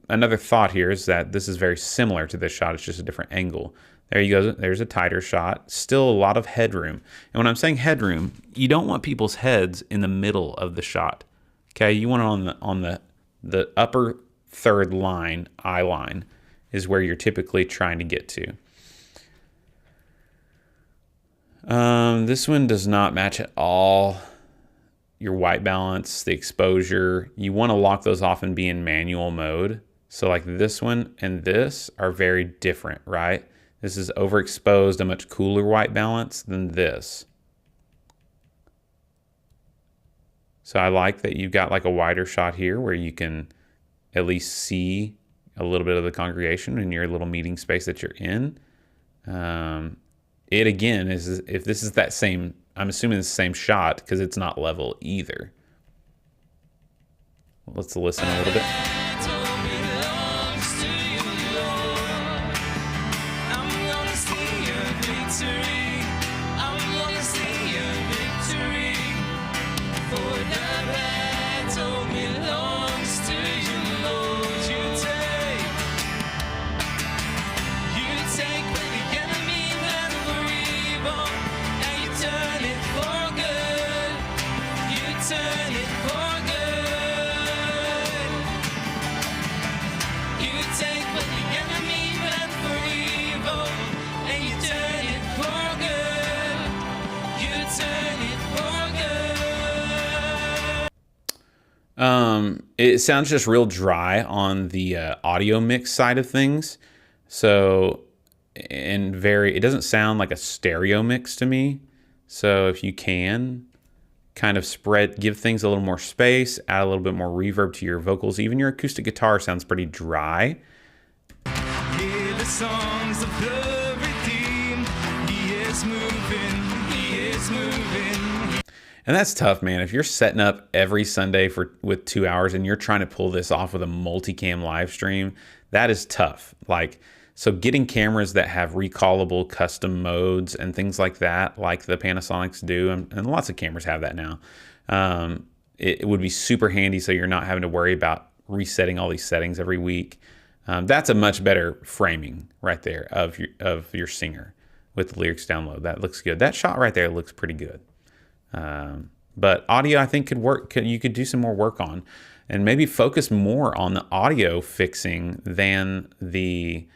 another thought here is that this is very similar to this shot. It's just a different angle. There you go. There's a tighter shot. Still a lot of headroom. And when I'm saying headroom, you don't want people's heads in the middle of the shot. Okay, you want it on the upper third line, eye line, is where you're typically trying to get to. This one does not match at all. your white balance, the exposure, you want to lock those off and be in manual mode. So like this one and this are very different, right? This is overexposed, a much cooler white balance than this. So I like that you've got like a wider shot here where you can at least see a little bit of the congregation in your little meeting space that you're in. It again is, if this is that same, I'm assuming it's the same shot because it's not level either. Let's listen a little bit. It sounds just real dry on the audio mix side of things. So, and it doesn't sound like a stereo mix to me. So if you can kind of give things a little more space, add a little bit more reverb to your vocals. Even your acoustic guitar sounds pretty dry. Hear the songs of the redeemed. He is moving, he is moving. And that's tough, man. If you're setting up every Sunday with 2 hours and you're trying to pull this off with a multicam live stream, that is tough. Like, so getting cameras that have recallable custom modes and things like that, like the Panasonics do, and lots of cameras have that now, it would be super handy so you're not having to worry about resetting all these settings every week. That's a much better framing right there of your singer with the lyrics download. That looks good. That shot right there looks pretty good. But audio, I think, could work. You could do some more work on, and maybe focus more on the audio fixing than the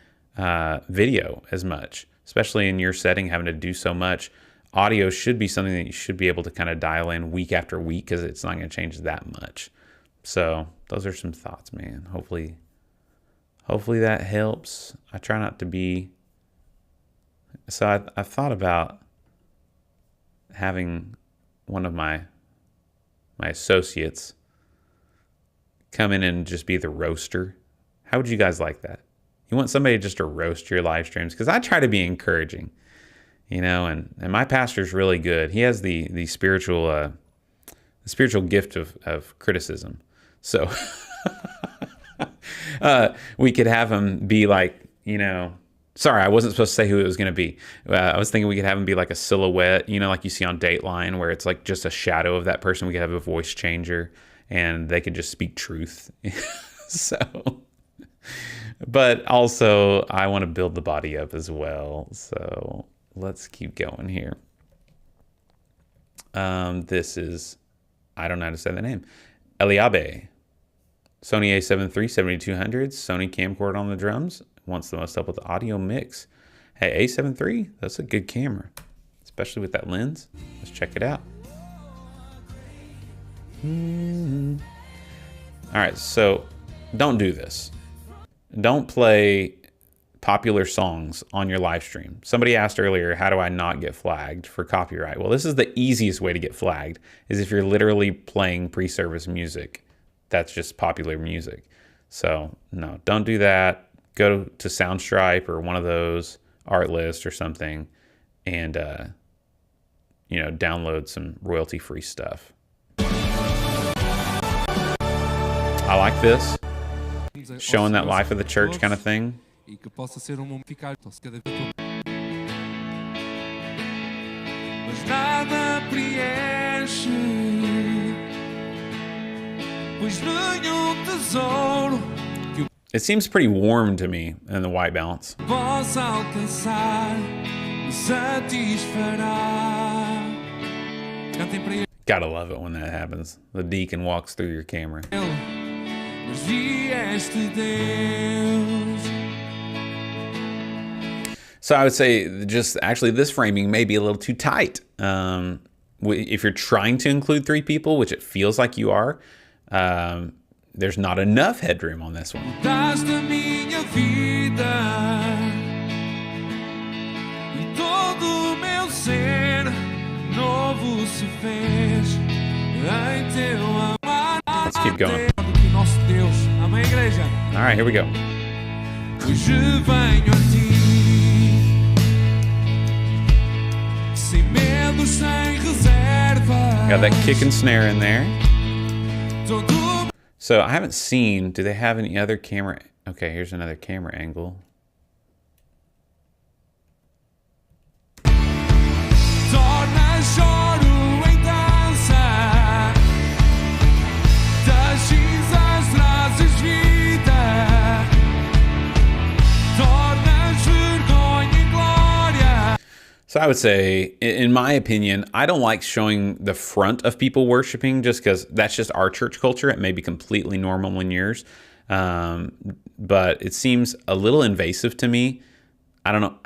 video as much. Especially in your setting, having to do so much, audio should be something that you should be able to kind of dial in week after week because it's not going to change that much. So those are some thoughts, man. Hopefully that helps. I try not to be. So I've thought about having one of my associates come in and just be the roaster. How would you guys like that? You want somebody just to roast your live streams? Because I try to be encouraging, and my pastor's really good. He has the spiritual gift of criticism. So we could have him be like, sorry, I wasn't supposed to say who it was going to be. I was thinking we could have him be like a silhouette, like you see on Dateline, where it's like just a shadow of that person. We could have a voice changer, and they could just speak truth. So, but also I want to build the body up as well. So let's keep going here. This is, I don't know how to say the name, Eliabe. Sony A7 III 7200s, Sony camcorder on the drums. Wants the most up with the audio mix. Hey, A7 III, that's a good camera, especially with that lens. Let's check it out. All right, so don't do this. Don't play popular songs on your live stream. Somebody asked earlier, how do I not get flagged for copyright? Well, this is the easiest way to get flagged, is if you're literally playing pre-service music. That's just popular music. So no, don't do that. Go to Soundstripe or one of those, Artlist or something, and download some royalty-free stuff. I like this, showing that life of the church kind of thing. It seems pretty warm to me in the white balance. Gotta love it when that happens. The deacon walks through your camera. So I would say just actually this framing may be a little too tight. if you're trying to include 3 people, which it feels like you are, there's not enough headroom on this one. Das da minha vida e todo meu ser novo se fez em teu amar. Let's keep going. Que nosso Deus. Amém, igreja. All right, here we go. Hoje venho a ti sem medo, sem reserva. Got that kick and snare in there. Todo So I haven't seen, do they have any other camera? Okay, here's another camera angle. torna choro em dança. Das cinzas trazes vida. Tornas vergonha em glória. So I would say, in my opinion, I don't like showing the front of people worshiping just because that's just our church culture. It may be completely normal in yours, but it seems a little invasive to me. I don't know.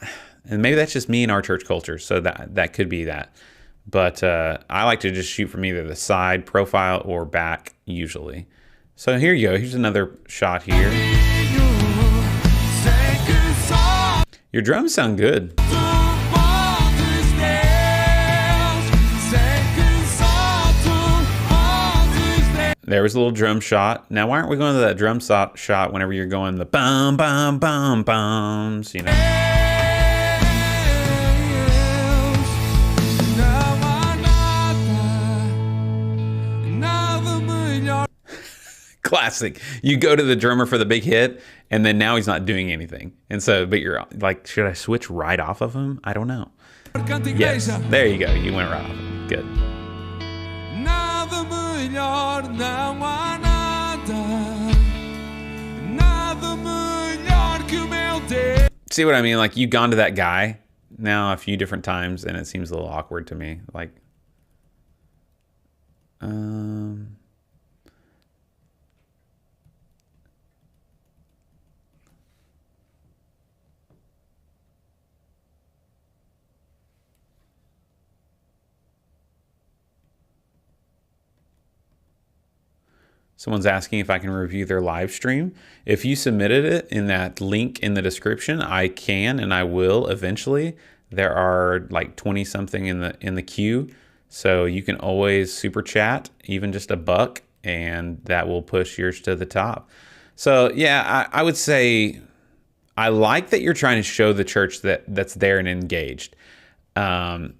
And maybe that's just me and our church culture, so that could be that. But I like to just shoot from either the side, profile, or back, usually. So here you go. Here's another shot here. Your drums sound good. There was a little drum shot. Now, why aren't we going to that drum shot whenever you're going the bum, bum, bum, bums, you know? Classic. You go to the drummer for the big hit, and then now he's not doing anything. And so, but you're like, should I switch right off of him? I don't know. Yes, there you go. You went right off of him. Good. Nada melhor, não há nada. Nada melhor que o meu Deus. See what I mean? Like, you've gone to that guy now a few different times, and it seems a little awkward to me. Like, someone's asking if I can review their live stream. If you submitted it in that link in the description, I can and I will eventually. There are like 20 something in the queue, so you can always super chat, even just $1, and that will push yours to the top. So yeah, I would say I like that you're trying to show the church that's there and engaged. I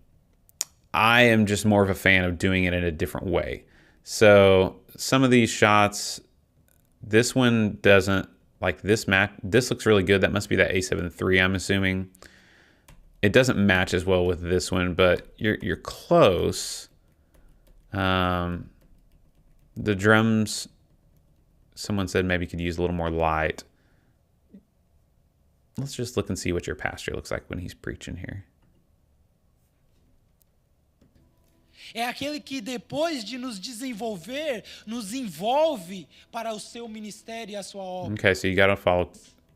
am just more of a fan of doing it in a different way. So some of these shots, this one doesn't, like this match. This looks really good. That must be that A7 III, I'm assuming. It doesn't match as well with this one, but you're close. The drums, someone said maybe could use a little more light. Let's just look and see what your pastor looks like when he's preaching here. É aquele que depois de nos desenvolver, nos envolve para o seu ministério e a sua obra. Okay, so you gotta follow.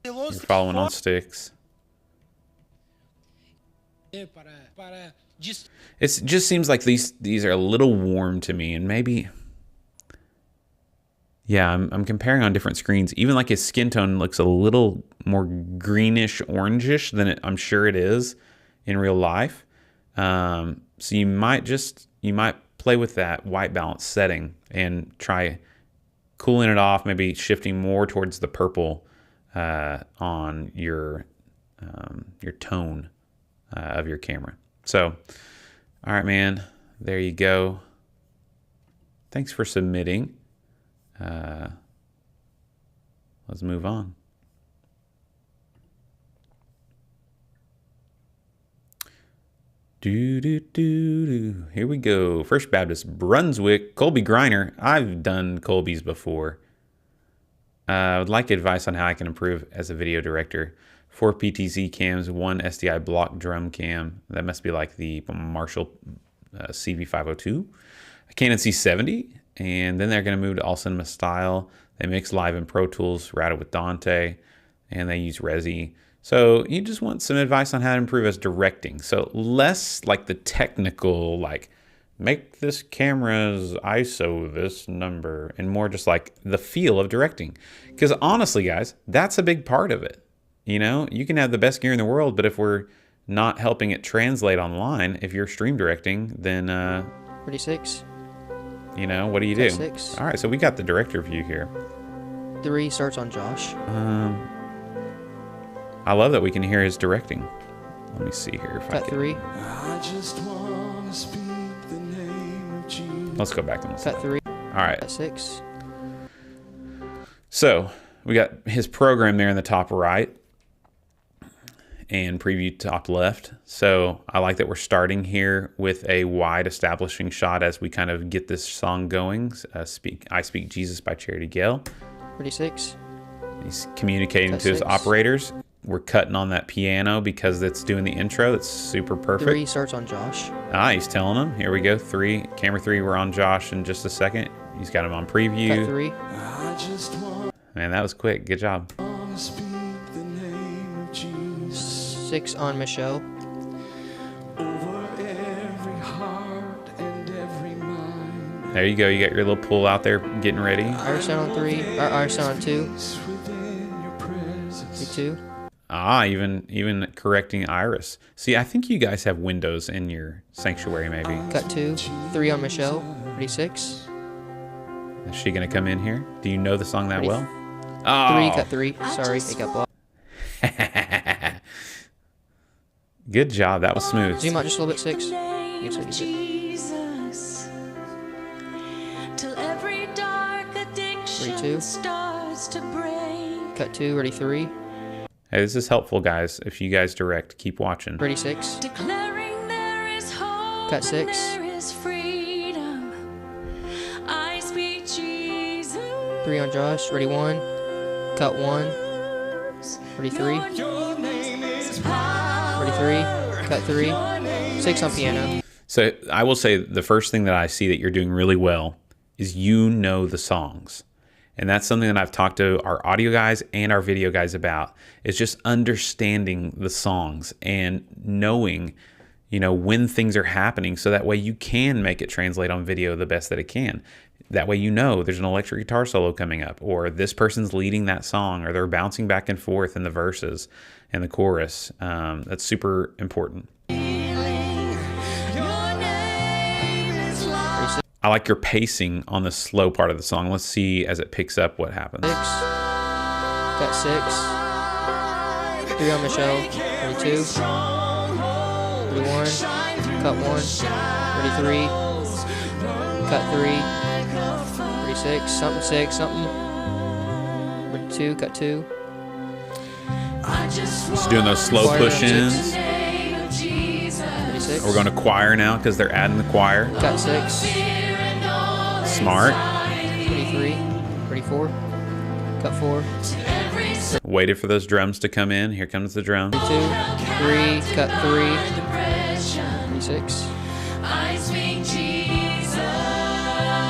You're following on sticks. It just seems like these are a little warm to me, and maybe, yeah, I'm comparing on different screens. Even like his skin tone looks a little more greenish, orangish than I'm sure it is in real life. So you might play with that white balance setting and try cooling it off, maybe shifting more towards the purple on your tone of your camera. So, all right, man, there you go. Thanks for submitting. Let's move on. Here we go. First Baptist Brunswick, Colby Griner. I've done Colby's before. I would like advice on how I can improve as a video director. 4 PTZ cams, 1 SDI block drum cam. That must be like the Marshall CV502. A Canon C70. And then they're going to move to All Cinema Style. They mix live in Pro Tools, routed with Dante. And they use Resi. So you just want some advice on how to improve as directing. So less like the technical, like make this camera's ISO this number, and more just like the feel of directing. Because honestly, guys, that's a big part of it. You know, you can have the best gear in the world, but if we're not helping it translate online, if you're stream directing, then 36. you know, what do you do? 6. All right, so we got the director view here. 3 starts on Josh. I love that we can hear his directing. Let me see here if I Cut can. 3. I just wanna speak the name of Jesus. Let's go back to this. Cut 3. All right. Cut 6. So we got his program there in the top right and preview top left. So I like that we're starting here with a wide establishing shot as we kind of get this song going. I Speak Jesus by Charity Gale. 36. He's communicating Cut to his 6. operators. We're cutting on that piano because it's doing the intro. That's super perfect. 3 starts on Josh. He's telling them. Here we go. 3. Camera 3, we're on Josh in just a second. He's got him on Cut preview. 3. I just wanna Man, that was quick. Good job. speak the name of Jesus 6 on Michelle. over every heart and every mind. There you go. You got your little pool out there getting ready. Iris sound on 3. Or Iris sound on 2. Peace within your presence. 2. Even correcting Iris. See, I think you guys have windows in your sanctuary, maybe. Cut 2. 3 on Michelle. 36. Is she going to come in here? Do you know the song that Ready? well? 3. Oh, Cut 3. Sorry, it got blocked. good job. That was smooth. Zoom out just a little bit. 6. Yes, what you said. Jesus, till every dark addiction 32. starts to break. Cut 2. Ready 3. Hey, this is helpful, guys. If you guys direct, keep watching. Ready 6. Declaring there is hope, Cut 6. there is freedom. I speak Jesus. 3 on Josh. Ready 1. Cut 1. Ready 3. Your name is power. Ready 3. Cut 3. 6 on piano. So I will say the first thing that I see that you're doing really well is you know the songs. And that's something that I've talked to our audio guys and our video guys about, is just understanding the songs and knowing, you know, when things are happening, so that way you can make it translate on video the best that it can. That way you know there's an electric guitar solo coming up, or this person's leading that song, or they're bouncing back and forth in the verses and the chorus. That's super important. I like your pacing on the slow part of the song. Let's see as it picks up what happens. 6. Cut 6. 3 on Michelle. Ready 2. Ready 1. Cut 1. Ready 3. Cut 3. Ready 6. Something 6. Something. Ready 2. Cut 2. Just doing those slow Choir on push-ins. 6. Ready 6. We're going to choir now because they're adding the choir. Cut 6. Smart. Ready 3. Ready 4. Cut 4. Waited for those drums to come in. Here comes the drum. 2. 3. Cut 3. Ready 6.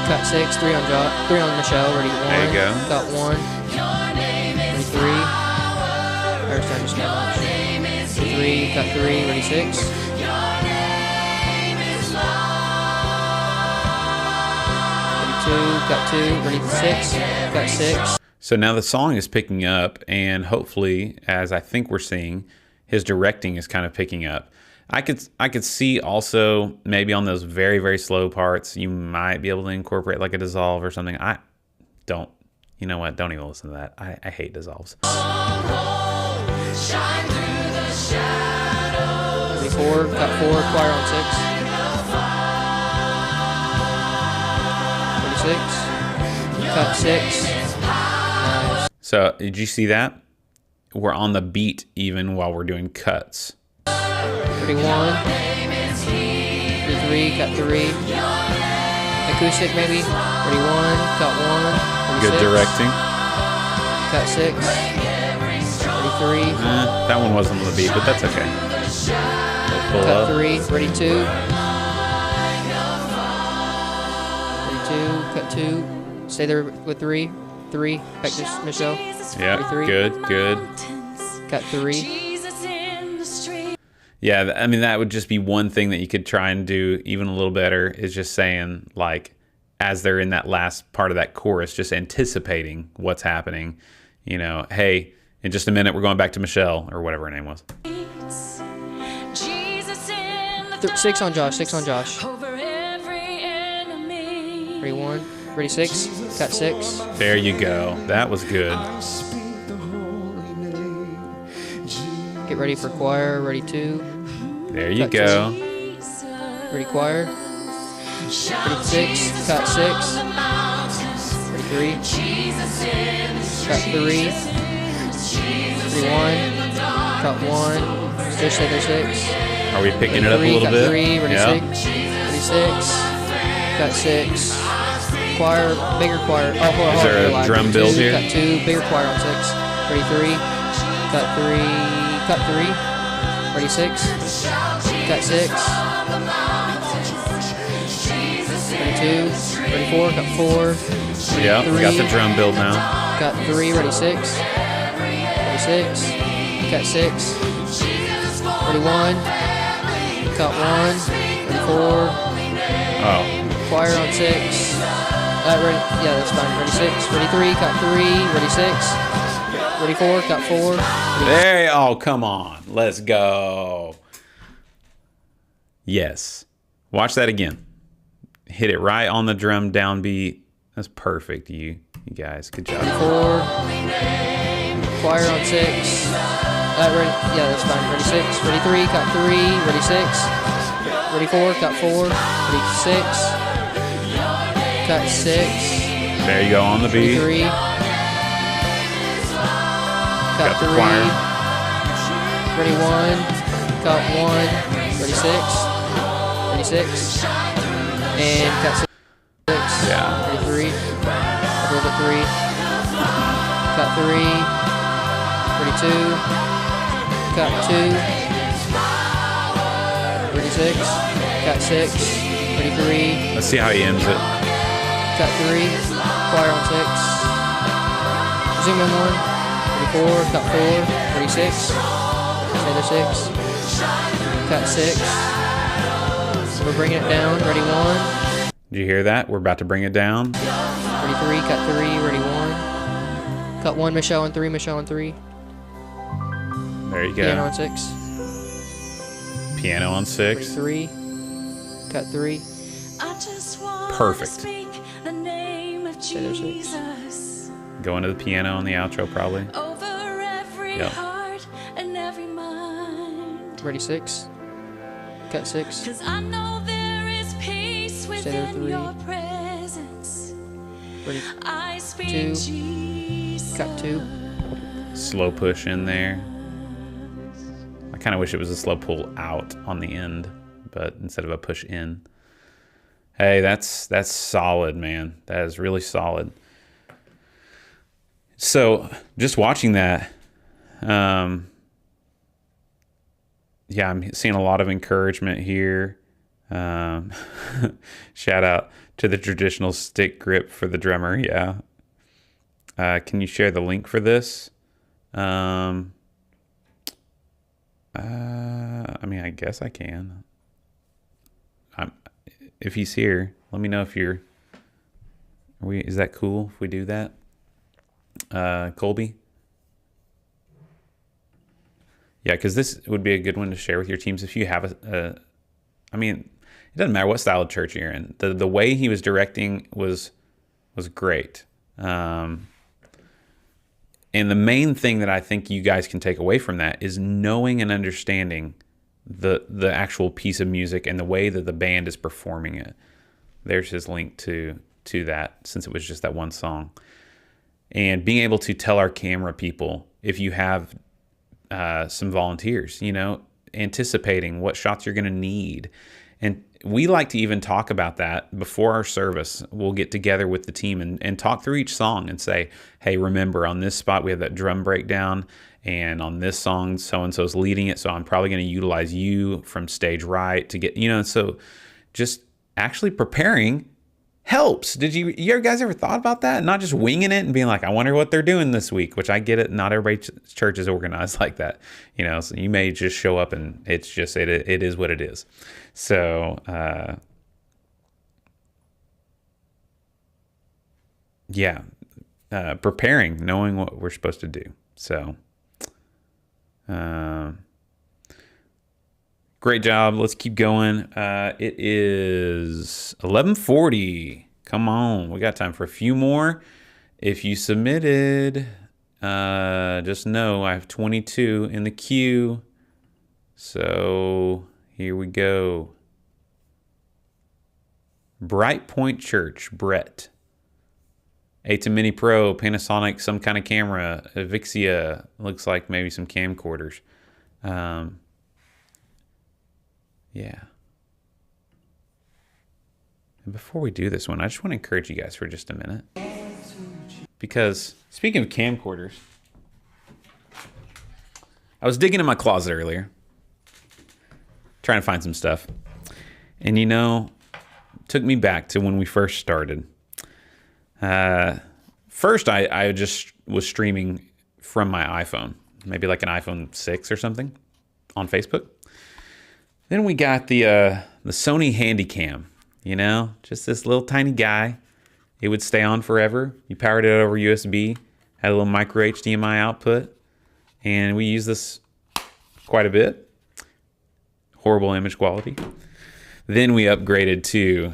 Cut 6. 3 on Josh. 3 on Michelle. Ready 1. There you go. Cut 1. Ready 3. First time just got much. Ready 3. Cut 3. Ready 6. Cut 2, ready 6, cut 6. So now the song is picking up, and hopefully, as I think we're seeing, his directing is kind of picking up. I could see also maybe on those very, very slow parts, you might be able to incorporate like a dissolve or something. I don't, you know what? Don't even listen to that. I hate dissolves. Ready 4, cut 4, choir on 6. 6, cut 6. Nice. So did you see that? We're on the beat even while we're doing cuts. Ready 1, ready 3, cut 3. Acoustic maybe. Ready 1, cut 1. Ready Good 6, directing. cut 6. Ready 3, That one wasn't on the beat, but that's okay. We'll pull cut up. 3. Ready 2. Ready 2, cut 2. Stay there with 3. 3, back to Michelle. Yeah, Ready 3. good. Cut 3. Yeah, I mean, that would just be one thing that you could try and do even a little better, is just saying, like, as they're in that last part of that chorus, just anticipating what's happening. You know, hey, in just a minute, we're going back to Michelle, or whatever her name was. Jesus in the 6 on Josh, 6 on Josh. over every enemy. Ready 1, ready 6, cut 6. There you go. That was good. Get ready for choir, ready 2. There you Cut go. Ready choir. Ready 6, cut 6. Ready 3. Cut 3. Ready 1, cut 1. Still stay there 6. Are we picking it Ready up a 3, little cut bit? 3, ready Yeah. 6. Ready 6, cut 6. Choir, bigger choir. Oh, hold on, Is there a hold on. drum Ready build 2, here? Cut 2, bigger choir on 6. Ready 3, cut 3, cut 3. Ready 6, cut 6. Ready 2, ready 4, cut 4. Ready Yeah, we got the 3, drum build now. cut 3, ready 6. Ready 6, cut 6. Ready 1, cut 1. Ready 4, Oh, choir on 6. Ready, yeah, that's fine. Ready 6, ready 3, cut 3. Ready 6, ready 4, cut 4. there. Oh, come on. Let's go. Yes. Watch that again. Hit it right on the drum downbeat. That's perfect, you guys. Good job. 4, choir on 6. Ready, yeah, that's fine. Ready 6, ready 3, cut 3. Ready 6, ready 4, cut 4. Ready 6, cut 6. There you go on the Ready beat. 3, cut Got the 3. choir. Ready 1, cut 1. Ready 6, ready 6, and cut 6. Yeah. Ready 3, a little bit 3, cut 3. Ready 2, cut 2. Ready 6, cut 6. Ready 3, Let's see how he ends it. cut 3. Choir on 6. Zoom in 1. Ready 4, cut 4. Ready 6. Stay there 6. Cut 6. We're bringing it down. Ready 1. Did you hear that? We're about to bring it down. Ready 3, cut 3. Ready 1. Cut 1, Michelle on 3. Michelle on 3. There you Piano go. on 6. Piano on Ready 6. 3. Cut 3. I just want Perfect. to speak the name of Stay there 6. Jesus Going to the piano on the outro, probably. over every Yep. heart and every mind. Ready 6. Cut 6. 'Cause I know there is peace Stay there within 3. your presence. Ready I speak 2. Jesus. Cut 2. Slow push in there. I kind of wish it was a slow pull out on the end, but instead of a push in. Hey, that's solid, man. That is really solid. So just watching that, yeah, I'm seeing a lot of encouragement here. Shout out to the traditional stick grip for the drummer. Yeah. Can you share the link for this? I mean, I guess I can. If he's here, let me know if you're. Is that cool if we do that? Colby? Yeah, because this would be a good one to share with your teams if you have I mean, it doesn't matter what style of church you're in. The way he was directing was great. And the main thing that I think you guys can take away from that is knowing and understanding the actual piece of music and the way that the band is performing it. There's his link to that, since it was just that one song. And being able to tell our camera people, if you have some volunteers, anticipating what shots you're going to need. And we like to even talk about that before our service. We'll get together with the team and talk through each song and say, hey, remember on this spot we have that drum breakdown, and on this song so-and-so's leading it, so I'm probably going to utilize you from stage right to get, so just actually preparing helps. Did you guys ever thought about that? Not just winging it and being like, I wonder what they're doing this week, which I get it. Not everybody's church is organized like that. You know, so you may just show up and it's just, it is what it is. So, yeah, preparing, knowing what we're supposed to do. So, great job. Let's keep going. It is 11:40. Come on, we got time for a few more. If you submitted, just know I have 22 in the queue. So here we go. Bright Point Church, Brett. A10 Mini Pro, Panasonic, some kind of camera, Vixia, looks like maybe some camcorders. Yeah. And before we do this one, I just want to encourage you guys for just a minute. Because speaking of camcorders, I was digging in my closet earlier, trying to find some stuff. And you know, it took me back to when we first started. First, I just was streaming from my iPhone, maybe like an iPhone 6 or something on Facebook. Then we got the Sony Handycam, you know, just this little tiny guy. It would stay on forever. You powered it over USB, had a little micro HDMI output, and we use this quite a bit. Horrible image quality. Then we upgraded to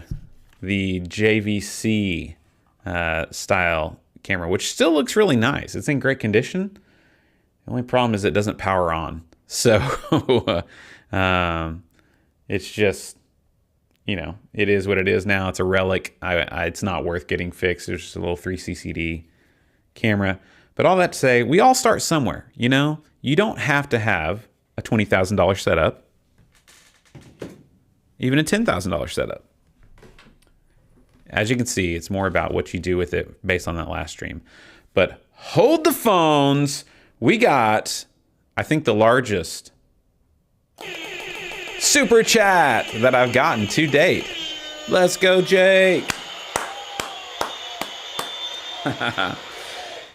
the JVC style camera, which still looks really nice. It's in great condition. The only problem is it doesn't power on. So it's just, you know, it is what it is now. It's a relic. It's not worth getting fixed. It's just a little 3CCD camera. But all that to say, we all start somewhere, you know? You don't have to have a $20,000 setup, even a $10,000 setup. As you can see, it's more about what you do with it based on that last stream. But hold the phones. We got, I think, the largest super chat that I've gotten to date. Let's go, Jake.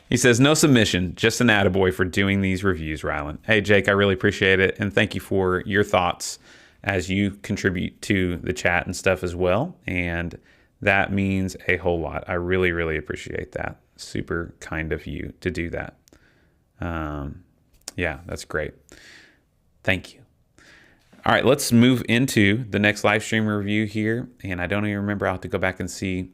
He says, no submission, just an attaboy for doing these reviews, Rylan. Hey, Jake, I really appreciate it. And thank you for your thoughts as you contribute to the chat and stuff as well. And that means a whole lot. I really, really appreciate that. Super kind of you to do that. Yeah, that's great. Thank you. All right, let's move into the next live stream review here. And I don't even remember. I'll have to go back and see.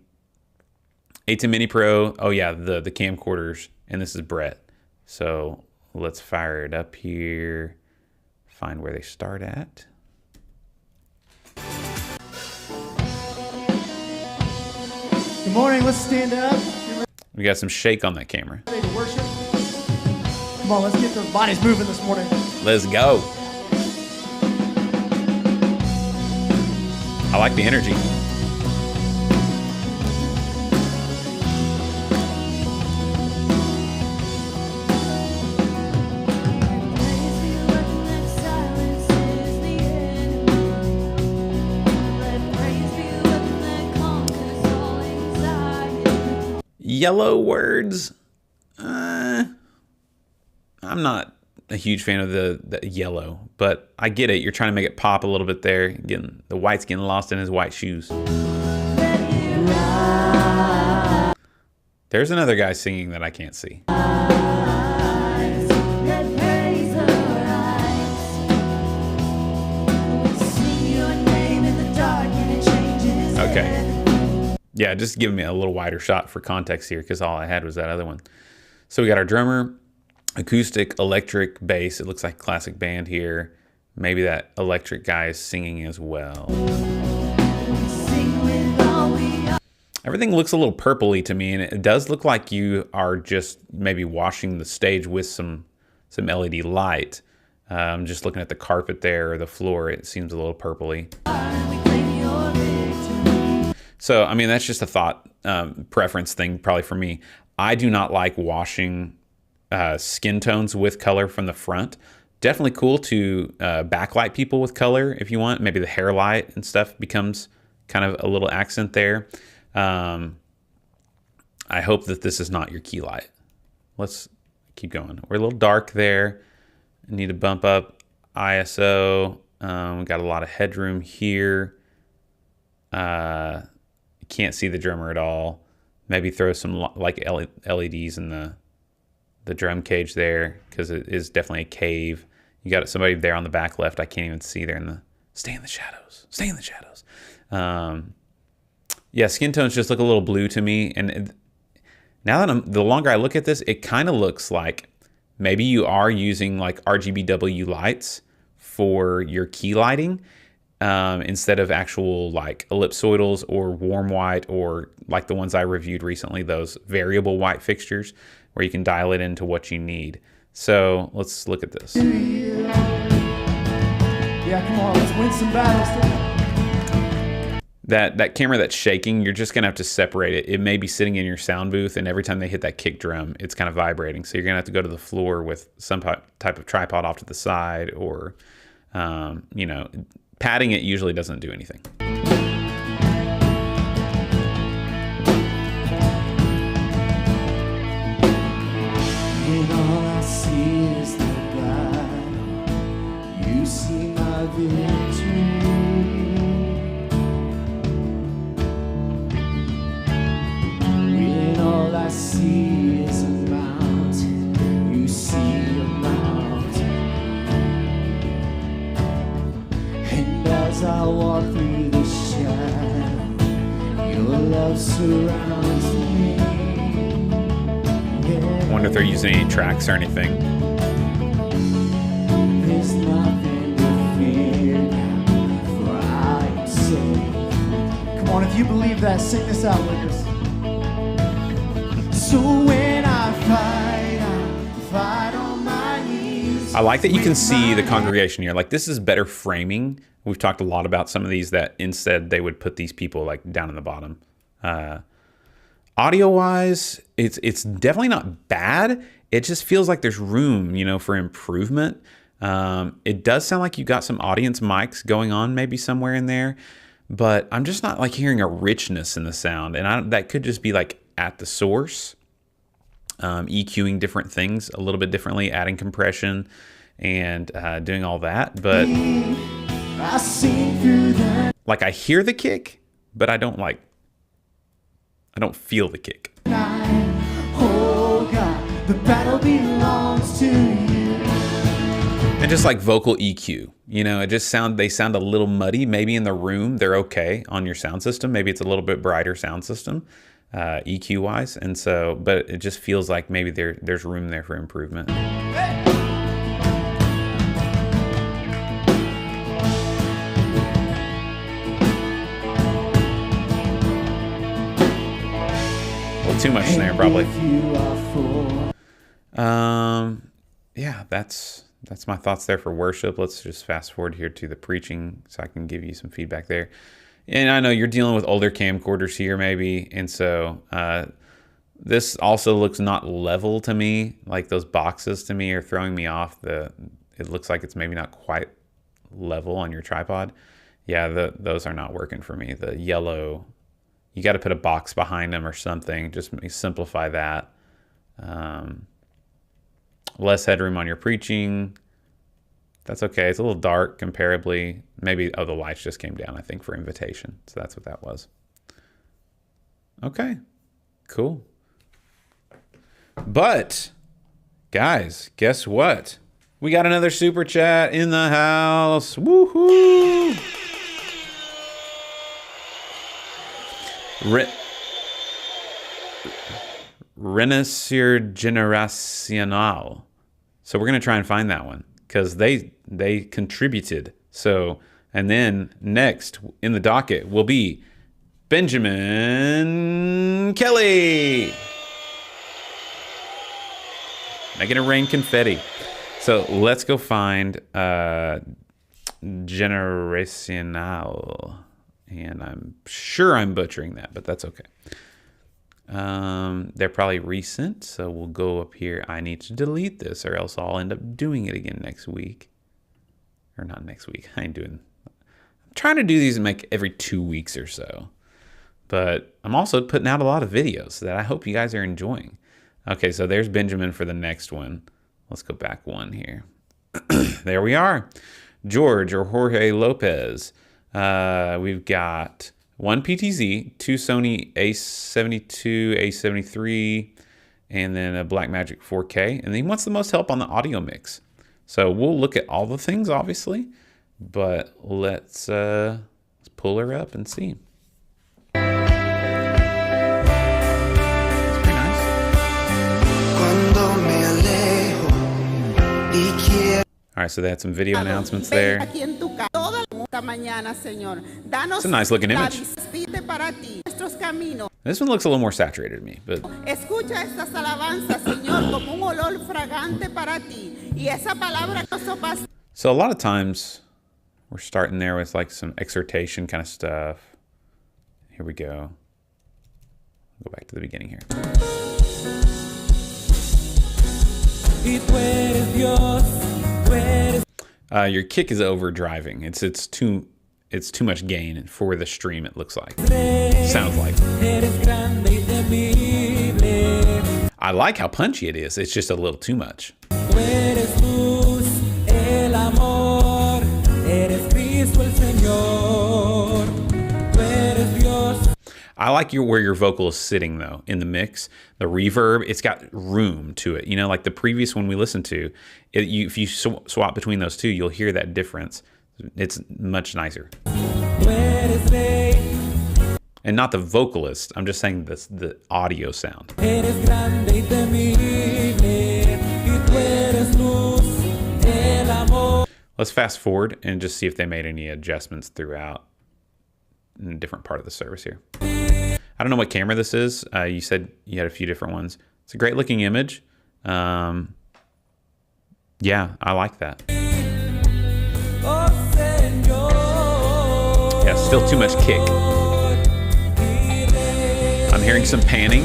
A10 Mini Pro. Oh, yeah, the camcorders. And this is Brett. So let's fire it up here. Find where they start at. Good morning, let's stand up. We got some shake on that camera. Ready to worship? Come on, let's get those bodies moving this morning. Let's go. I like the energy. Yellow words. I'm not a huge fan of the yellow, but I get it. You're trying to make it pop a little bit there. Getting the white's getting lost in his white shoes. There's another guy singing that I can't see. Okay. Yeah, just give me a little wider shot for context here because all I had was that other one. So we got our drummer, acoustic, electric, bass. It looks like classic band here. Maybe that electric guy is singing as well. Everything looks a little purpley to me, and it does look like you are just maybe washing the stage with some LED light. I'm just looking at the carpet there or the floor. It seems a little purpley. So, I mean, that's just a thought preference thing probably for me. I do not like washing skin tones with color from the front. Definitely cool to backlight people with color if you want. Maybe the hair light and stuff becomes kind of a little accent there. I hope that this is not your key light. Let's keep going. We're a little dark there. I need to bump up ISO. We got a lot of headroom here. Can't see the drummer at all. Maybe throw some like LEDs in the drum cage there, because it is definitely a cave. You got somebody there on the back left. I can't even see there in the, stay in the shadows, stay in the shadows. Yeah, skin tones just look a little blue to me. And now that the longer I look at this, it kind of looks like maybe you are using like RGBW lights for your key lighting, instead of actual like ellipsoidals or warm white, or like the ones I reviewed recently, those variable white fixtures where you can dial it into what you need. So let's look at this. Yeah, come on, let's win some battles. That camera that's shaking, you're just gonna have to separate it. It may be sitting in your sound booth, and every time they hit that kick drum, it's kind of vibrating. So you're gonna have to go to the floor with some type of tripod off to the side, or you know, patting it usually doesn't do anything. And all I see is the battle. You see my victory. When all I see is a mountain, you see a mountain. And as I walk through the shadow, your love surrounds me. I wonder if they're using any tracks or anything. There's nothing to fear now, for I am safe. Come on, if you believe that, sing this out with us. So when I fight on my knees. I like that you can see the congregation here. Like, this is better framing. We've talked a lot about some of these that instead they would put these people like down in the bottom. Audio wise, it's definitely not bad. It just feels like there's room, you know, for improvement. It does sound like you got some audience mics going on maybe somewhere in there, but I'm just not like hearing a richness in the sound. And that could just be like at the source, EQing different things a little bit differently, adding compression and doing all that. But I sing through the like, I hear the kick, but I don't feel the kick. night. Oh God, the battle belongs to you. And just like vocal EQ, you know, they sound a little muddy. Maybe in the room they're okay on your sound system. Maybe it's a little bit brighter sound system, EQ wise. And so, but it just feels like maybe there's room there for improvement. Too much snare, probably. Yeah, that's my thoughts there for worship. Let's just fast forward here to the preaching so I can give you some feedback there. And I know you're dealing with older camcorders here maybe, and so this also looks not level to me. Like, those boxes to me are throwing me off. It looks like it's maybe not quite level on your tripod. Yeah, those are not working for me. The yellow, you got to put a box behind them or something. Just simplify that. Less headroom on your preaching. That's okay. It's a little dark comparably. Maybe, the lights just came down, I think, for invitation. So that's what that was. Okay, cool. But, guys, guess what? We got another super chat in the house. Woohoo! Renaissance Generacional. So we're going to try and find that one because they contributed. So, and then next in the docket will be Benjamin Kelly. Making it rain confetti. So let's go find Generacional. And I'm sure I'm butchering that, but that's okay. They're probably recent, so we'll go up here. I need to delete this or else I'll end up doing it again next week. Or not next week. I'm trying to do these like every 2 weeks or so. but I'm also putting out a lot of videos that I hope you guys are enjoying. Okay, so there's Benjamin for the next one. Let's go back one here. There we are. George or Jorge Lopez. We've got one PTZ, two Sony A72, A73, and then a Blackmagic 4K. And he wants the most help on the audio mix. So we'll look at all the things, obviously, but let's pull her up and see. All right, so they had some video announcements there. It's a nice looking image. This one looks a little more saturated to me, but so a lot of times we're starting there with like some exhortation kind of stuff. Here we go. Go back to the beginning here. Your kick is overdriving. It's too much gain for the stream. It looks like. Sounds like. I like how punchy it is. It's just a little too much. I like where your vocal is sitting though in the mix. The reverb, it's got room to it. You know, like the previous one we listened to, if you swap between those two, you'll hear that difference. It's much nicer. And not the vocalist. I'm just saying the audio sound. Let's fast forward and just see if they made any adjustments throughout in a different part of the service here. I don't know what camera this is. You said you had a few different ones. It's a great looking image. Yeah, I like that. Yeah, still too much kick. I'm hearing some panning,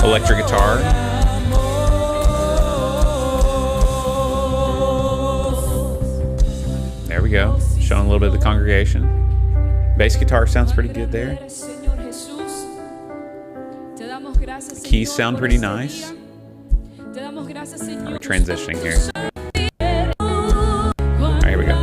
electric guitar. There we go. Showing a little bit of the congregation. Bass guitar sounds pretty good there. Keys sound pretty nice. We're transitioning here. All right, here we go.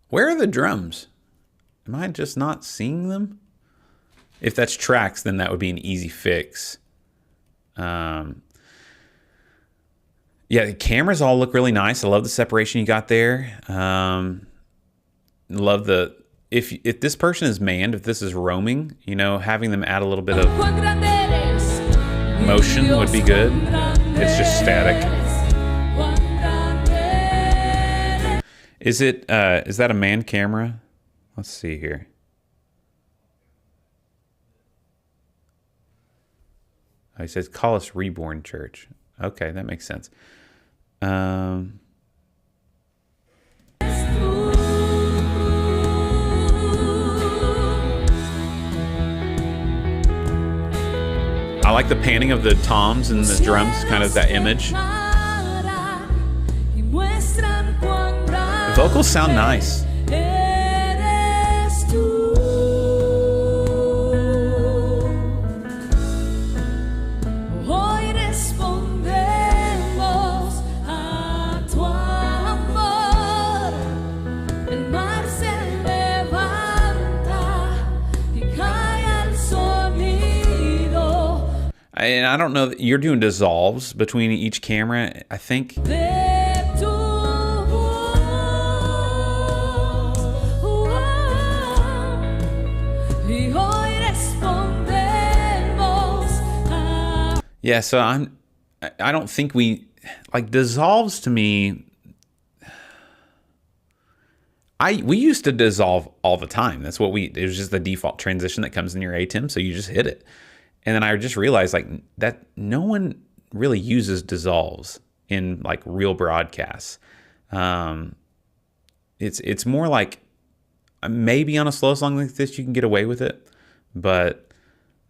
Where are the drums? Am I just not seeing them? If that's tracks, then that would be an easy fix. Yeah, the cameras all look really nice. I love the separation you got there. Love the if this person is manned, if this is roaming, you know, having them add a little bit of motion would be good. It's just static. Is that a manned camera? Let's see here. Oh, he says, call us Reborn Church. Okay, that makes sense. I like the panning of the toms and the drums, kind of that image. The vocals sound nice. And I don't know, you're doing dissolves between each camera, I think. Yeah, so I don't think we, like dissolves to me, we used to dissolve all the time. That's what it was just the default transition that comes in your ATEM, so you just hit it. And then I just realized like that no one really uses dissolves in like real broadcasts. It's more like maybe on a slow song like this, you can get away with it. But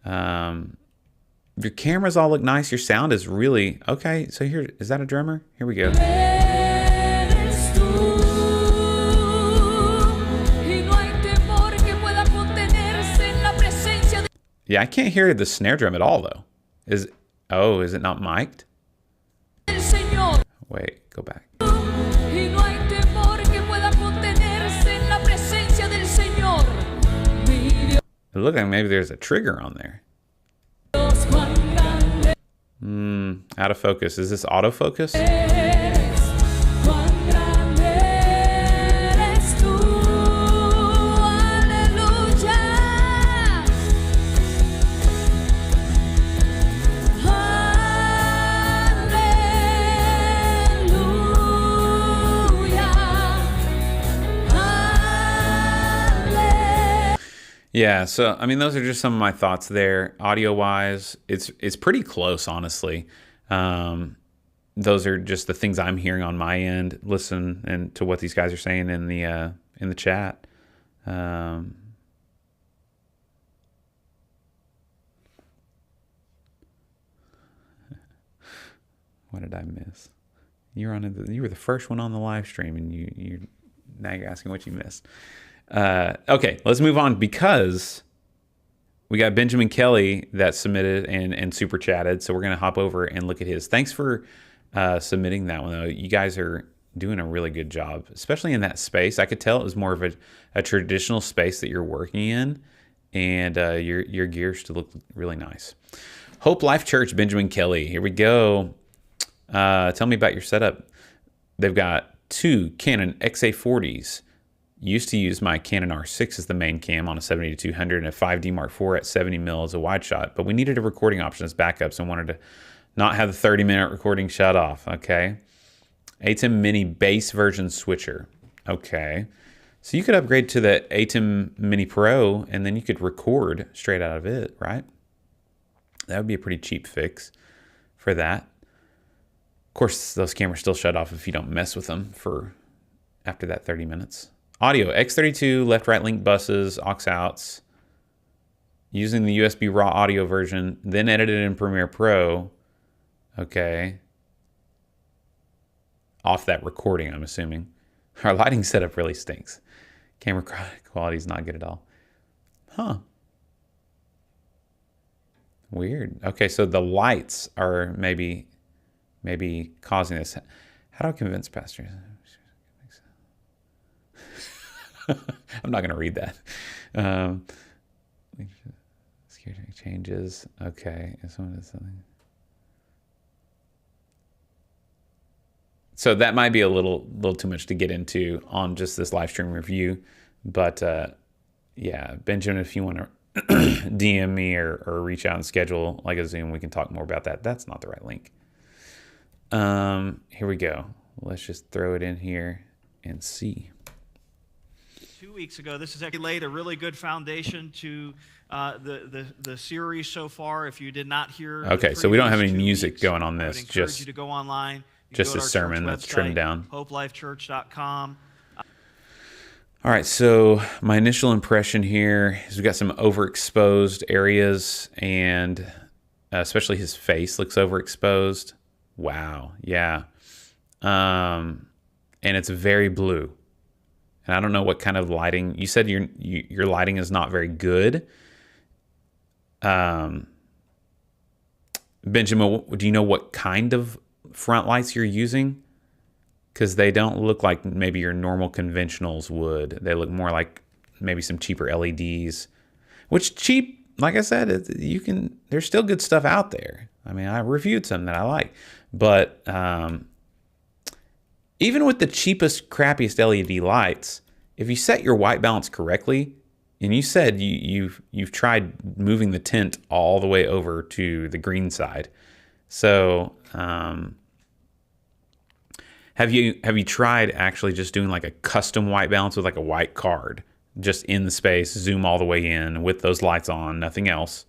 your cameras all look nice. Your sound is really okay. So here, is that a drummer? Here we go. Eres tú, y no hay temor que pueda contenerse en la presencia Yeah, I can't hear the snare drum at all though. Is it not mic'd? del Señor. Wait, go back. Y no hay temor que pueda contenerse en la presencia del Señor. Mi Dios, It looked like maybe there's a trigger on there. cuán grande Out of focus. Is this autofocus? eres, cuán grande eres tú. Aleluya. Aleluya. Aleluya. Yeah, so I mean, those are just some of my thoughts there. Audio-wise, it's pretty close, honestly. Those are just the things I'm hearing on my end. Listen and to what these guys are saying in the chat. What did I miss? You were the first one on the live stream, and now you're asking what you missed. Okay, let's move on because we got Benjamin Kelly that submitted and super chatted. So we're going to hop over and look at his. Thanks for submitting that one, though. You guys are doing a really good job, especially in that space. I could tell it was more of a traditional space that you're working in, and your gears to look really nice. Hope Life Church, Benjamin Kelly. Here we go. Tell me about your setup. They've got 2 Canon XA40s. Used to use my Canon R6 as the main cam on a 70-200 and a 5D Mark IV at 70mm as a wide shot, but we needed a recording option as backup, so I wanted to not have the 30-minute recording shut off. Okay. ATEM Mini base version switcher. Okay. So you could upgrade to the ATEM Mini Pro, and then you could record straight out of it, right? That would be a pretty cheap fix for that. Of course, those cameras still shut off if you don't mess with them for after that 30 minutes. Audio, X32, left-right link buses, aux outs, using the USB raw audio version, then edited in Premiere Pro. Okay. Off that recording, I'm assuming. Our lighting setup really stinks. Camera quality is not good at all. Huh. Weird. Okay, so the lights are maybe causing this. How do I convince pastors? I'm not going to read that. Security changes. Okay. Something. So that might be a little too much to get into on just this live stream review. But yeah, Benjamin, if you want to DM me or reach out and schedule like a Zoom, we can talk more about that. That's not the right link. Here we go. Let's just throw it in here and see. 2 weeks ago, this has actually laid a really good foundation to the series so far. If you did not hear, okay, so we don't have any music going on this. I would encourage you to go online. Just a sermon that's trimmed down. HopeLifeChurch.com. All right, so my initial impression here is we've got some overexposed areas, and especially his face looks overexposed. Wow, yeah. And it's very blue. And I don't know what kind of lighting. You said your lighting is not very good. Benjamin, do you know what kind of front lights you're using? Because they don't look like maybe your normal conventionals would. They look more like maybe some cheaper LEDs. Which cheap, like I said, there's still good stuff out there. I mean, I reviewed some that I like. But even with the cheapest, crappiest LED lights, if you set your white balance correctly, and you said you've tried moving the tint all the way over to the green side, so have you tried actually just doing like a custom white balance with like a white card, just in the space, zoom all the way in with those lights on, nothing else,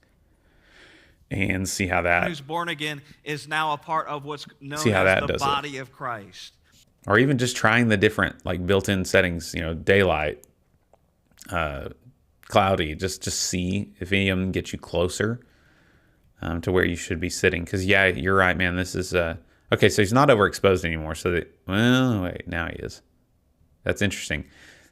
and see how that. Who's born again is now a part of what's known See how as that the does body of Christ. Or even just trying the different like built-in settings, daylight, cloudy. Just see if any of them get you closer to where you should be sitting. Because yeah, you're right, man. This is okay. So he's not overexposed anymore. So that, well, wait, now he is. That's interesting.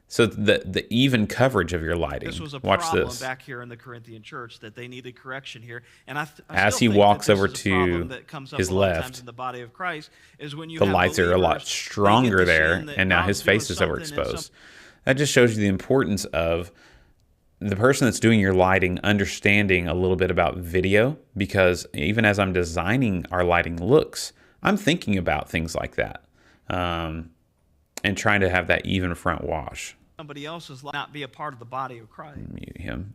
So the even coverage of your lighting. This was a Watch problem this. back here in the Corinthian church that they needed correction here. And I As still he think walks that this over is a to problem that comes up his a lot of left, times in the body of Christ, is when you the have lights are a lot believers, they stronger get to there, sin that and now God's his face doing is something and overexposed. That just shows you the importance of the person that's doing your lighting understanding a little bit about video, because even as I'm designing our lighting looks, I'm thinking about things like that and trying to have that even front wash. somebody else's life not be a part of the body of Christ. Mute him.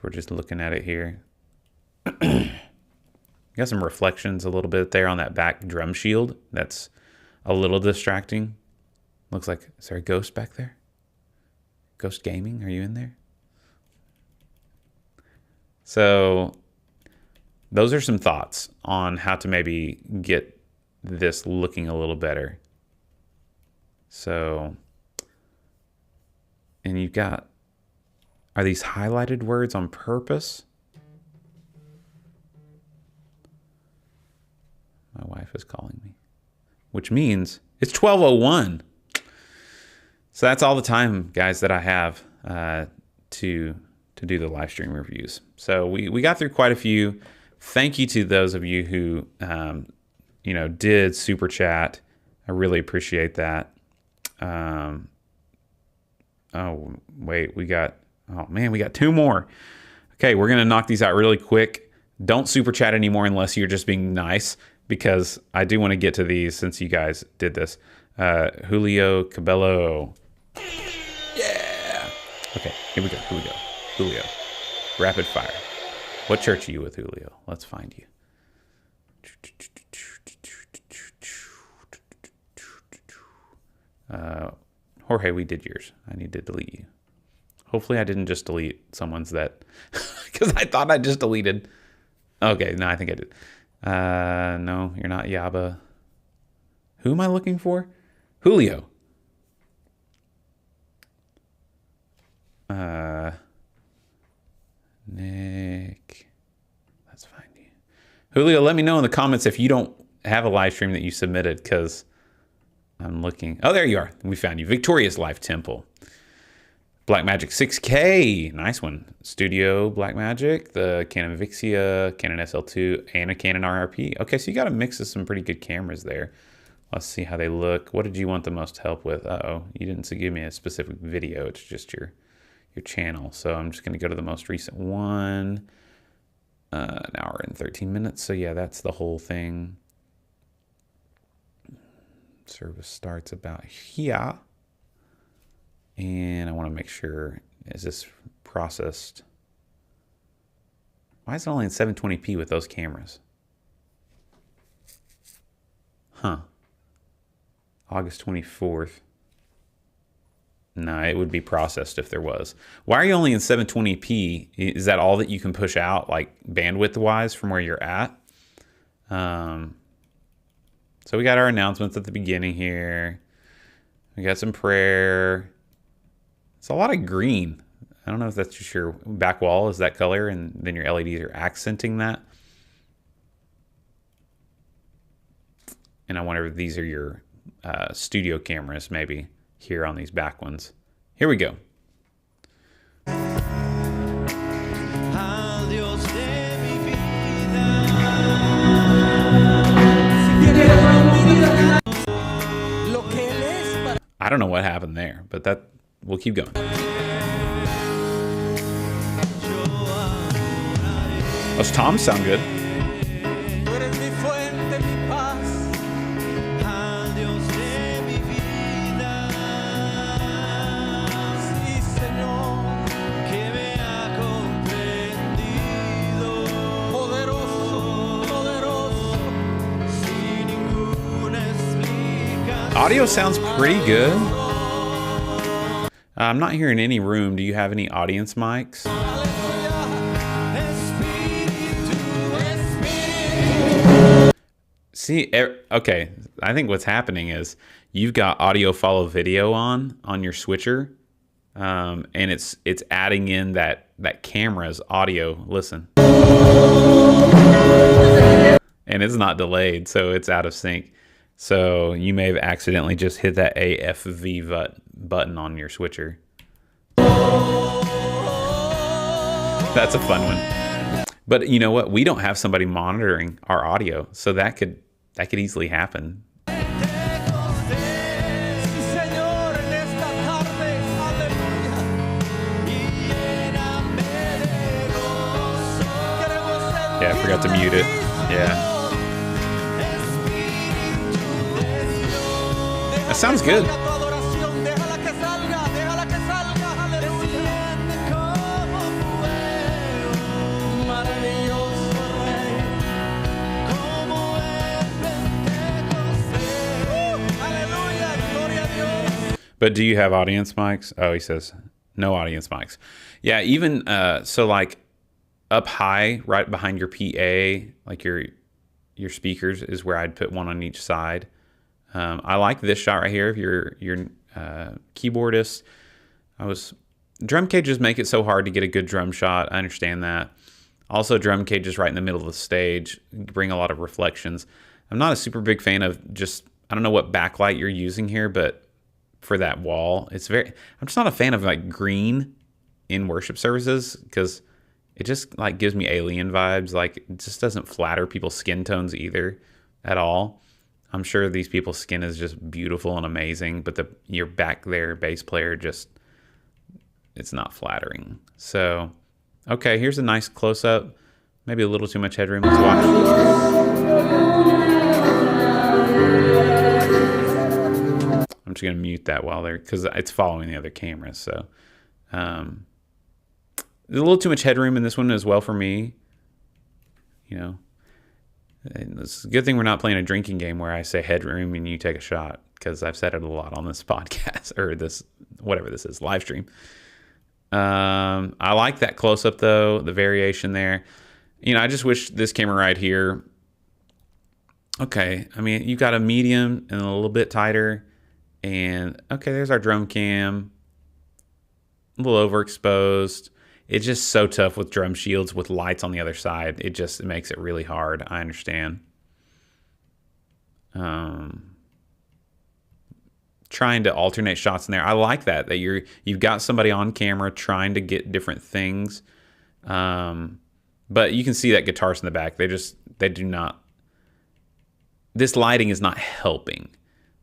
We're just looking at it here. Got some reflections a little bit there on that back drum shield. That's a little distracting. Looks like, is there a ghost back there? Ghost Gaming, are you in there? So those are some thoughts on how to maybe get this looking a little better. So, and you've got, are these highlighted words on purpose? My wife is calling me, which means it's 12:01. So that's all the time, guys, that I have to do the live stream reviews. So we got through quite a few. Thank you to those of you who did super chat. I really appreciate that. Oh wait, we got two more. Okay, we're gonna knock these out really quick. Don't super chat anymore unless you're just being nice, because I do want to get to these since you guys did this. Julio Cabello. Yeah. Okay, here we go. Julio. Rapid fire. What church are you with, Julio? Let's find you. Jorge, we did yours. I need to delete you. Hopefully I didn't just delete someone's that, because I thought I just deleted. Okay, no, I think I did. No, you're not Yaba. Who am I looking for? Julio. Nick. Let's find you. Julio, let me know in the comments if you don't have a live stream that you submitted, because I'm looking. Oh, there you are. We found you. Victorious Life Temple. Blackmagic 6K. Nice one. Studio Blackmagic. The Canon Vixia, Canon SL2, and a Canon RRP. Okay, so you got a mix of some pretty good cameras there. Let's see how they look. What did you want the most help with? Uh-oh. You didn't give me a specific video. It's just your channel. So I'm just going to go to the most recent one. An hour and 13 minutes. So yeah, that's the whole thing. Service starts about here. And I want to make sure, is this processed? Why is it only in 720p with those cameras? Huh. August 24th. No, it would be processed if there was. Why are you only in 720p? Is that all that you can push out, like bandwidth-wise, from where you're at? So we got our announcements at the beginning here. We got some prayer. It's a lot of green. I don't know if that's just your back wall is that color, and then your LEDs are accenting that. And I wonder if these are your studio cameras, maybe, here on these back ones. Here we go. I don't know what happened there, but we'll keep going. Those toms sound good. Audio sounds pretty good. I'm not hearing any room. Do you have any audience mics? See, okay. I think what's happening is you've got audio follow video on your switcher. and it's adding in that camera's audio. Listen, and it's not delayed, so it's out of sync. So you may have accidentally just hit that AFV button on your switcher. That's a fun one. But you know what? We don't have somebody monitoring our audio, so that could easily happen. Yeah, I forgot to mute it. Yeah. That sounds good. But do you have audience mics? Oh, he says no audience mics. Yeah, even so, like up high, right behind your PA, like your speakers is where I'd put one on each side. I like this shot right here. If you're keyboardist, drum cages make it so hard to get a good drum shot. I understand that. Also, drum cages right in the middle of the stage bring a lot of reflections. I'm not a super big fan of I don't know what backlight you're using here, but for that wall, I'm just not a fan of like green in worship services because it just like gives me alien vibes. Like it just doesn't flatter people's skin tones either at all. I'm sure these people's skin is just beautiful and amazing, but your back there bass player it's not flattering. So, okay, here's a nice close up. Maybe a little too much headroom. Let's watch. I'm just gonna mute that while because it's following the other cameras. So, there's a little too much headroom in this one as well for me. You know, and it's a good thing we're not playing a drinking game where I say headroom and you take a shot, because I've said it a lot on this podcast or this whatever this is live stream. I like that close up though, the variation there. You know, I just wish this camera right here. Okay, I mean, you got a medium and a little bit tighter. And okay, there's our drum cam. A little overexposed. It's just so tough with drum shields with lights on the other side. It makes it really hard. I understand. Trying to alternate shots in there. I like that you've got somebody on camera trying to get different things. But you can see that guitarist in the back. They do not. This lighting is not helping.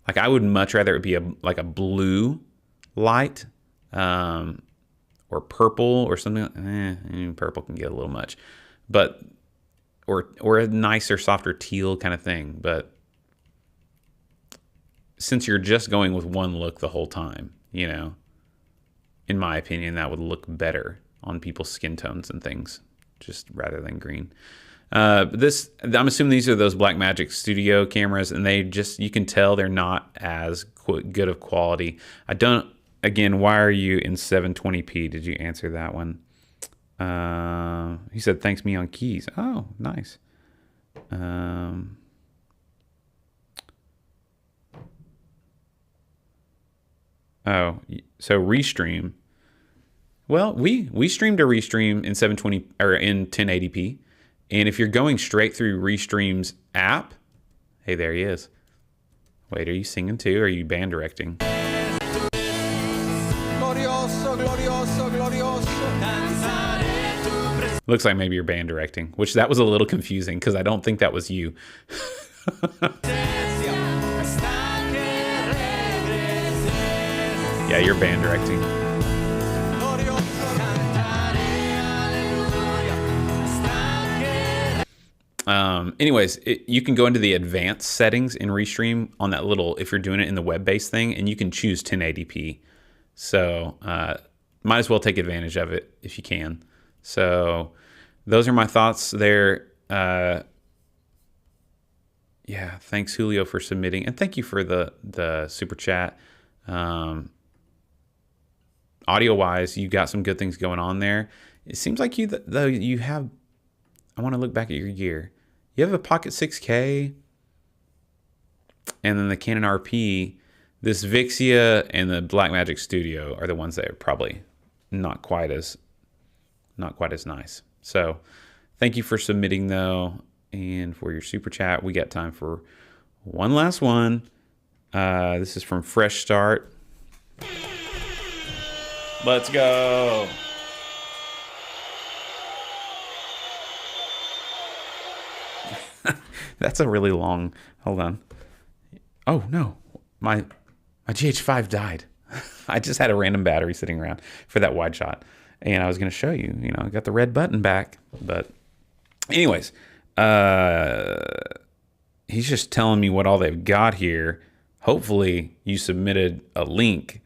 Like I would much rather it be like a blue light, or purple or something. Purple can get a little much, but or a nicer, softer teal kind of thing. But since you're just going with one look the whole time, you know, in my opinion, that would look better on people's skin tones and things, just rather than green. I'm assuming these are those Blackmagic Studio cameras, and you can tell they're not as good of quality. Again, why are you in 720p? Did you answer that one? He said, thanks me on keys. Oh, nice. Oh, so Restream. Well, we streamed a Restream in 720 or in 1080p. And if you're going straight through Restream's app, hey, there he is. Wait, are you singing too? Or are you band directing? Glorioso, glorioso, glorioso. Looks like maybe you're band directing, which that was a little confusing because I don't think that was you. Yeah, you're band directing. Anyways, you can go into the advanced settings in Restream on that little, if you're doing it in the web-based thing, and you can choose 1080p. So might as well take advantage of it if you can. So those are my thoughts there. Yeah, thanks Julio for submitting, and thank you for the super chat. Audio-wise, you got some good things going on there. It seems like you have. I want to look back at your gear. You have a Pocket 6K, and then the Canon RP. this Vixia and the Blackmagic Studio are the ones that are probably not quite as nice. So thank you for submitting though, and for your super chat. We got time for one last one. This is from Fresh Start. Let's go. That's a really long, hold on. Oh no, my GH5 died. I just had a random battery sitting around for that wide shot. And I was going to show you, I got the red button back. But anyways, he's just telling me what all they've got here. Hopefully you submitted a link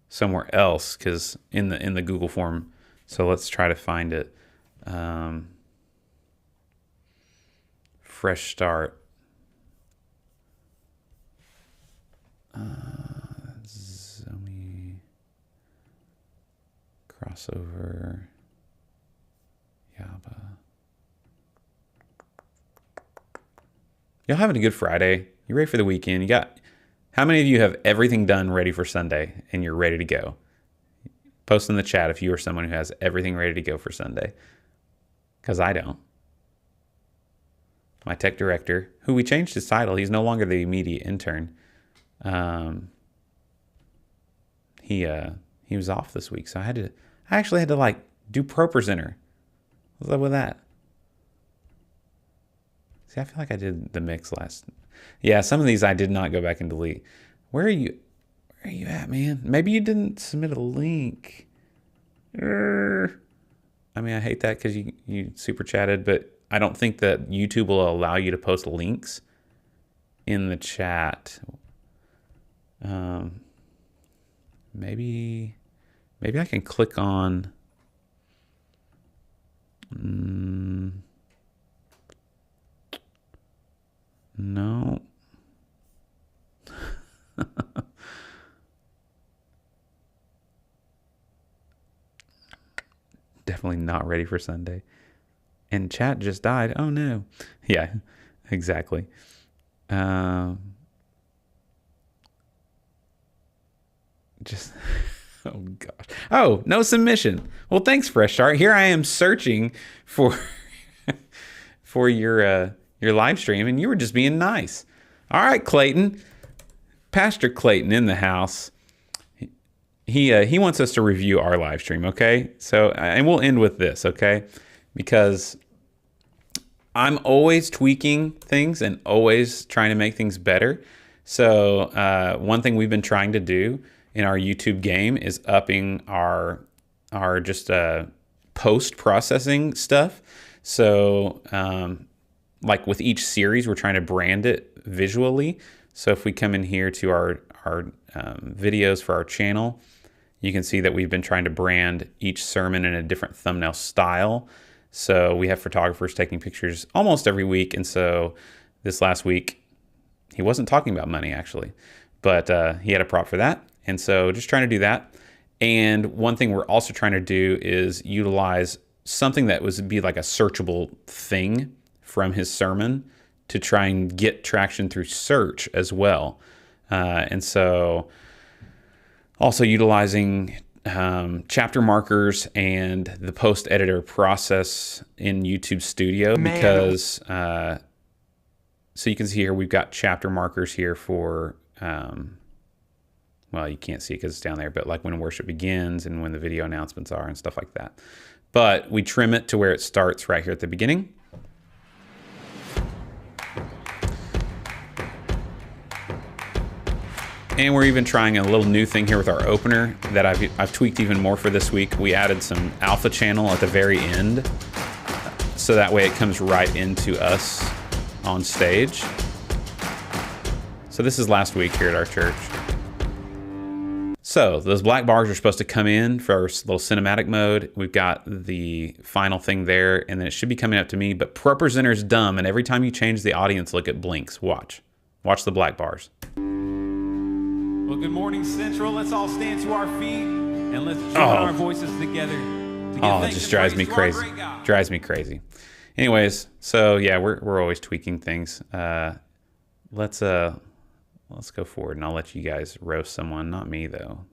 somewhere else, because in the Google form. So let's try to find it. Fresh Start. Zomi. Crossover. Yaba. Y'all having a good Friday? You ready for the weekend? How many of you have everything done ready for Sunday and you're ready to go? Post in the chat if you are someone who has everything ready to go for Sunday. Because I don't. My tech director, who we changed his title, he's no longer the immediate intern. He was off this week, so I actually had to like do ProPresenter. What's up with that? See, I feel like I did the mix last. Yeah, some of these I did not go back and delete. Where are you at, man? Maybe you didn't submit a link. I mean, I hate that because you super chatted, but I don't think that YouTube will allow you to post links in the chat. Maybe I can click on. No. Definitely not ready for Sunday. And chat just died. Oh no. Yeah, exactly. Just, oh gosh. Oh, no submission. Well, thanks, Fresh Start. Here I am searching for your live stream, and you were just being nice. All right, Clayton. Pastor Clayton in the house. He wants us to review our live stream, okay? So, and we'll end with this, okay? Because I'm always tweaking things and always trying to make things better. So one thing we've been trying to do in our YouTube game is upping our just post-processing stuff. So like with each series, we're trying to brand it visually. So if we come in here to our videos for our channel, you can see that we've been trying to brand each sermon in a different thumbnail style. So we have photographers taking pictures almost every week. And so this last week, he wasn't talking about money actually, but he had a prop for that. And so just trying to do that. And one thing we're also trying to do is utilize something that would be like a searchable thing from his sermon to try and get traction through search as well. And so also utilizing chapter markers and the post editor process in YouTube Studio, because so you can see here we've got chapter markers here for well, you can't see it because it's down there, but like when worship begins and when the video announcements are and stuff like that. But we trim it to where it starts right here at the beginning. And we're even trying a little new thing here with our opener that I've tweaked even more for this week. We added some alpha channel at the very end, so that way it comes right into us on stage. So this is last week here at our church. So those black bars are supposed to come in for our little cinematic mode. We've got the final thing there, and then it should be coming up to me, but ProPresenter's dumb, and every time you change the audience look, it blinks. Watch the black bars. Well, good morning, Central. Let's all stand to our feet and let's join our voices together. Oh, it just drives me crazy. Drives me crazy. Anyways, so yeah, we're always tweaking things. Let's let's go forward, and I'll let you guys roast someone, not me though.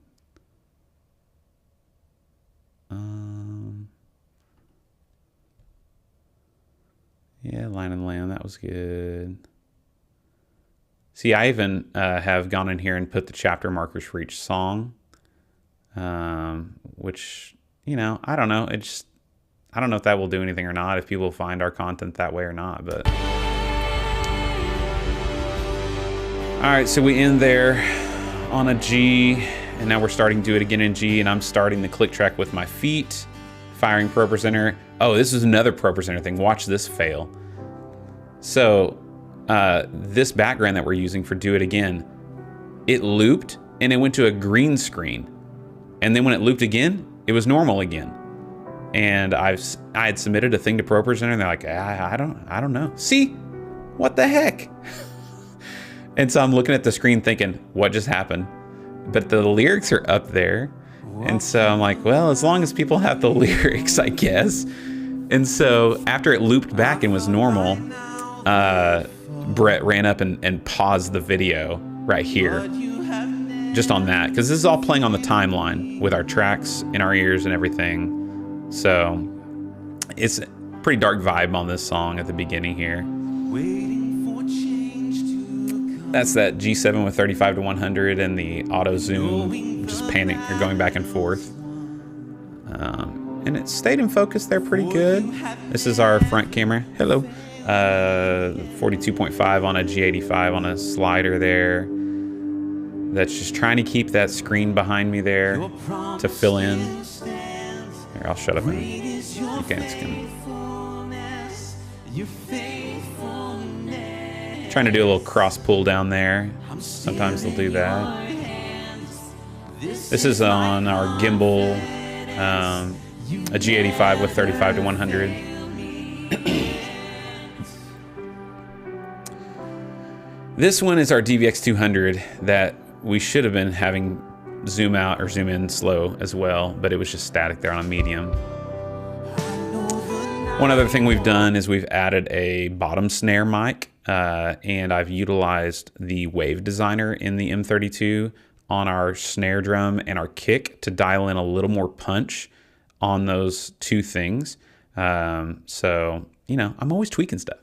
Yeah, Lion and Lamb, that was good. See, I even have gone in here and put the chapter markers for each song, which, you know, I don't know. I don't know if that will do anything or not, if people find our content that way or not, but. All right, so we end there on a G, and now we're starting to do it again in G, and I'm starting the click track with my feet, firing ProPresenter. Oh, this is another ProPresenter thing. Watch this fail. So this background that we're using for Do It Again, it looped, and it went to a green screen. And then when it looped again, it was normal again. And I had submitted a thing to ProPresenter, and they're like, I don't know. See, what the heck? And so I'm looking at the screen thinking, what just happened? But the lyrics are up there. And so I'm like, well, as long as people have the lyrics, I guess. And so after it looped back and was normal, Brett ran up and paused the video right here. Just on that, because this is all playing on the timeline with our tracks in our ears and everything. So it's a pretty dark vibe on this song at the beginning here. That's that G7 with 35 to 100 and the auto zoom just panning or going back and forth. And it stayed in focus there pretty good. This is our front camera. Hello. 42.5 on a G85 on a slider there. That's just trying to keep that screen behind me there to fill in. Here, I'll shut up and you guys can. Trying to do a little cross pull down there. Sometimes they'll do that. This is on our gimbal, a G85 with 35 to 100. This one is our DVX200 that we should have been having zoom out or zoom in slow as well, but it was just static there on a medium. One other thing we've done is we've added a bottom snare mic, and I've utilized the wave designer in the M32 on our snare drum and our kick to dial in a little more punch on those two things. So, you know, I'm always tweaking stuff.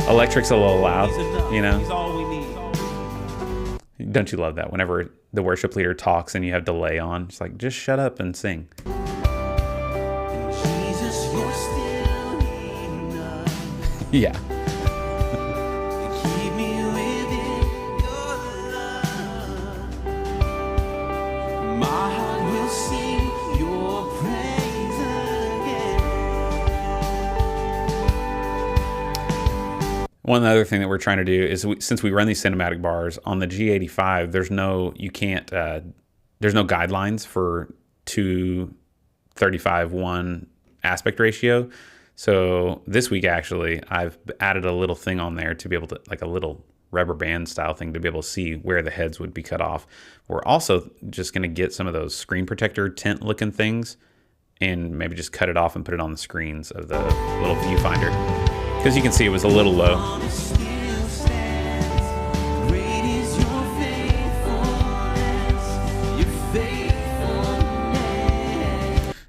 Electric's a little loud, you know. Don't you love that? Whenever the worship leader talks and you have delay on, it's like, just shut up and sing. Yeah. One other thing that we're trying to do is since we run these cinematic bars on the G85, there's no guidelines for 2:35:1 aspect ratio. So this week, actually, I've added a little thing on there to be able to, like a little rubber band style thing, to be able to see where the heads would be cut off. We're also just going to get some of those screen protector tent looking things and maybe just cut it off and put it on the screens of the little viewfinder. Because you can see it was a little low.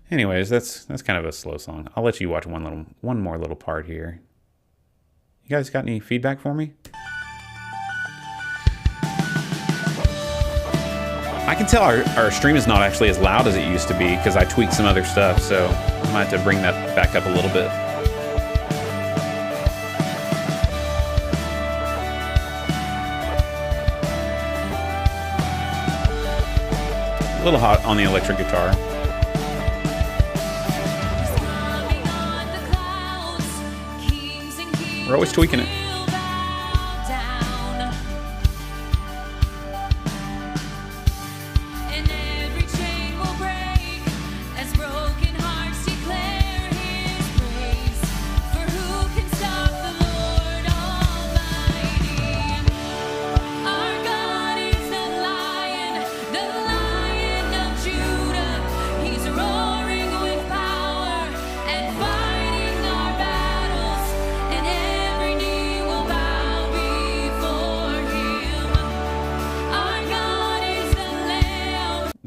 Anyways, that's kind of a slow song. I'll let you watch one more little part here. You guys got any feedback for me? I can tell our stream is not actually as loud as it used to be because I tweaked some other stuff, so I might have to bring that back up a little bit. A little hot on the electric guitar. We're always tweaking it.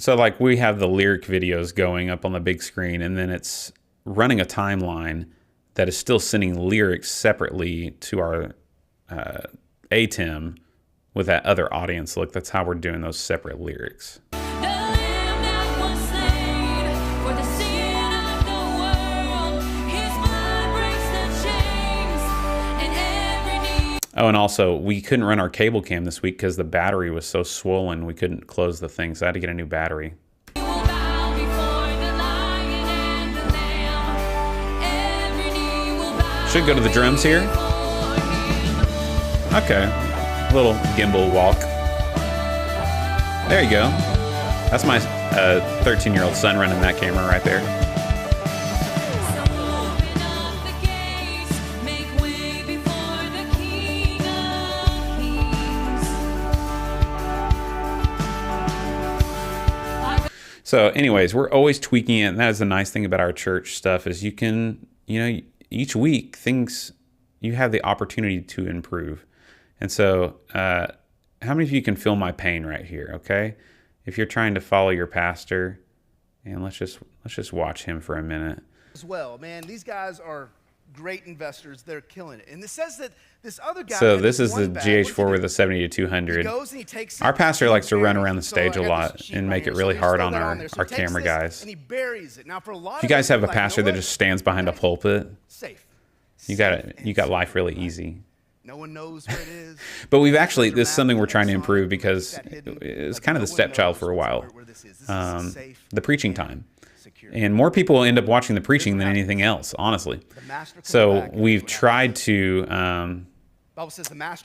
So like we have the lyric videos going up on the big screen, and then it's running a timeline that is still sending lyrics separately to our ATEM with that other audience look. That's how we're doing those separate lyrics. Oh, and also, we couldn't run our cable cam this week because the battery was so swollen we couldn't close the thing, so I had to get a new battery. Should go to the drums here. Okay, little gimbal walk. There you go. That's my 13-year-old son running that camera right there. So anyways, we're always tweaking it, and that is the nice thing about our church stuff is you can, each week you have the opportunity to improve. And so how many of you can feel my pain right here, okay? If you're trying to follow your pastor, and let's just watch him for a minute. As well, man, these guys are great investors. They're killing it. And it says that this other guy. So this is the GH4 with a 70-200. Our pastor likes to run around the stage a lot and make it really hard on our camera guys. And he buries it. Now, for a lot if you guys have a pastor that just stands behind a pulpit, you got life really easy. No one knows where it is. But we've actually, this is something we're trying to improve because it's kind of the stepchild for a while. The preaching time. And more people end up watching the preaching than anything else, honestly. So we've tried to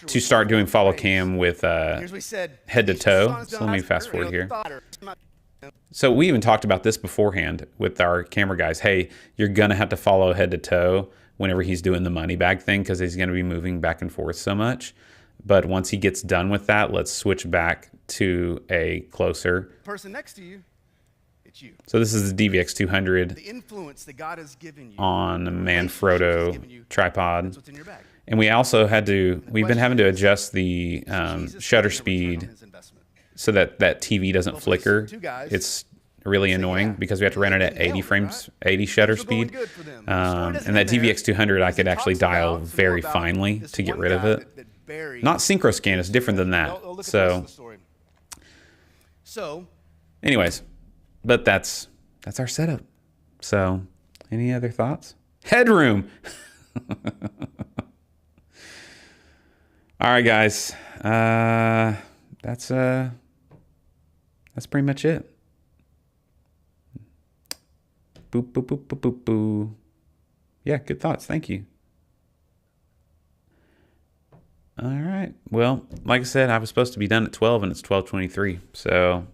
start doing follow cam with head to toe. So let me fast forward here. So we even talked about this beforehand with our camera guys. Hey, you're going to have to follow head to toe whenever he's doing the money bag thing because he's going to be moving back and forth so much. But once he gets done with that, let's switch back to a closer person next to you. It's you. So this is the DVX200 the influence that God has given you on a Manfrotto tripod. And we also we've been having to adjust the shutter speed so that TV doesn't flicker. It's really annoying because we have to run it at 80 shutter speed. And that DVX200, I could actually dial very finely to get rid of it. Not synchro scan, it's different than that. So anyways, but that's our setup. So any other thoughts? Headroom. All right, guys. That's pretty much it. Boop, boop, boop, boop, boop, boop. Yeah, good thoughts. Thank you. All right. Well, like I said, I was supposed to be done at 12 and it's 12:23. So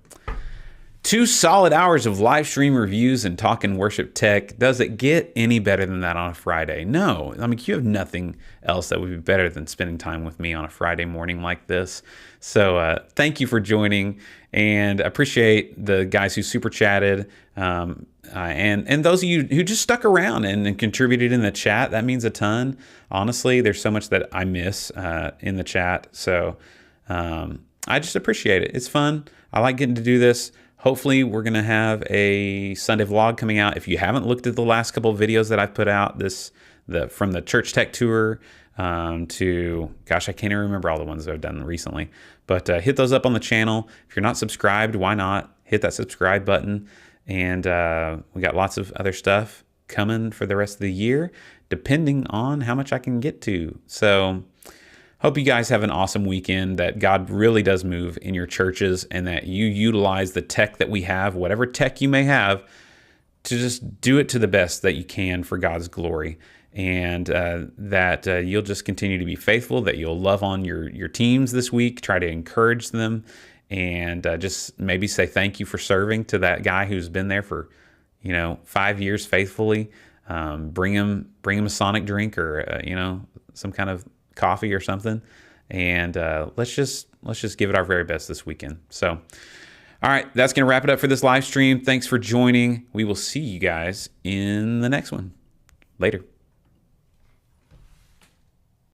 2 solid hours of live stream reviews and talking worship tech. Does it get any better than that on a Friday? No. I mean, you have nothing else that would be better than spending time with me on a Friday morning like this. So thank you for joining, and I appreciate the guys who super chatted, and those of you who just stuck around and contributed in the chat. That means a ton. Honestly, there's so much that I miss in the chat. So I just appreciate it. It's fun. I like getting to do this. Hopefully, we're going to have a Sunday vlog coming out. If you haven't looked at the last couple of videos that I've put out, from the Church Tech Tour to, gosh, I can't even remember all the ones that I've done recently. But hit those up on the channel. If you're not subscribed, why not? Hit that subscribe button. And we got lots of other stuff coming for the rest of the year, depending on how much I can get to. So hope you guys have an awesome weekend, that God really does move in your churches, and that you utilize the tech that we have, whatever tech you may have, to just do it to the best that you can for God's glory. And that you'll just continue to be faithful, that you'll love on your teams this week, try to encourage them, and just maybe say thank you for serving to that guy who's been there for 5 years faithfully. Bring him a Sonic drink or some kind of coffee or something, and let's just give it our very best this weekend. So all right, that's gonna wrap it up for this live stream. Thanks for joining. We will see you guys in the next one. Later.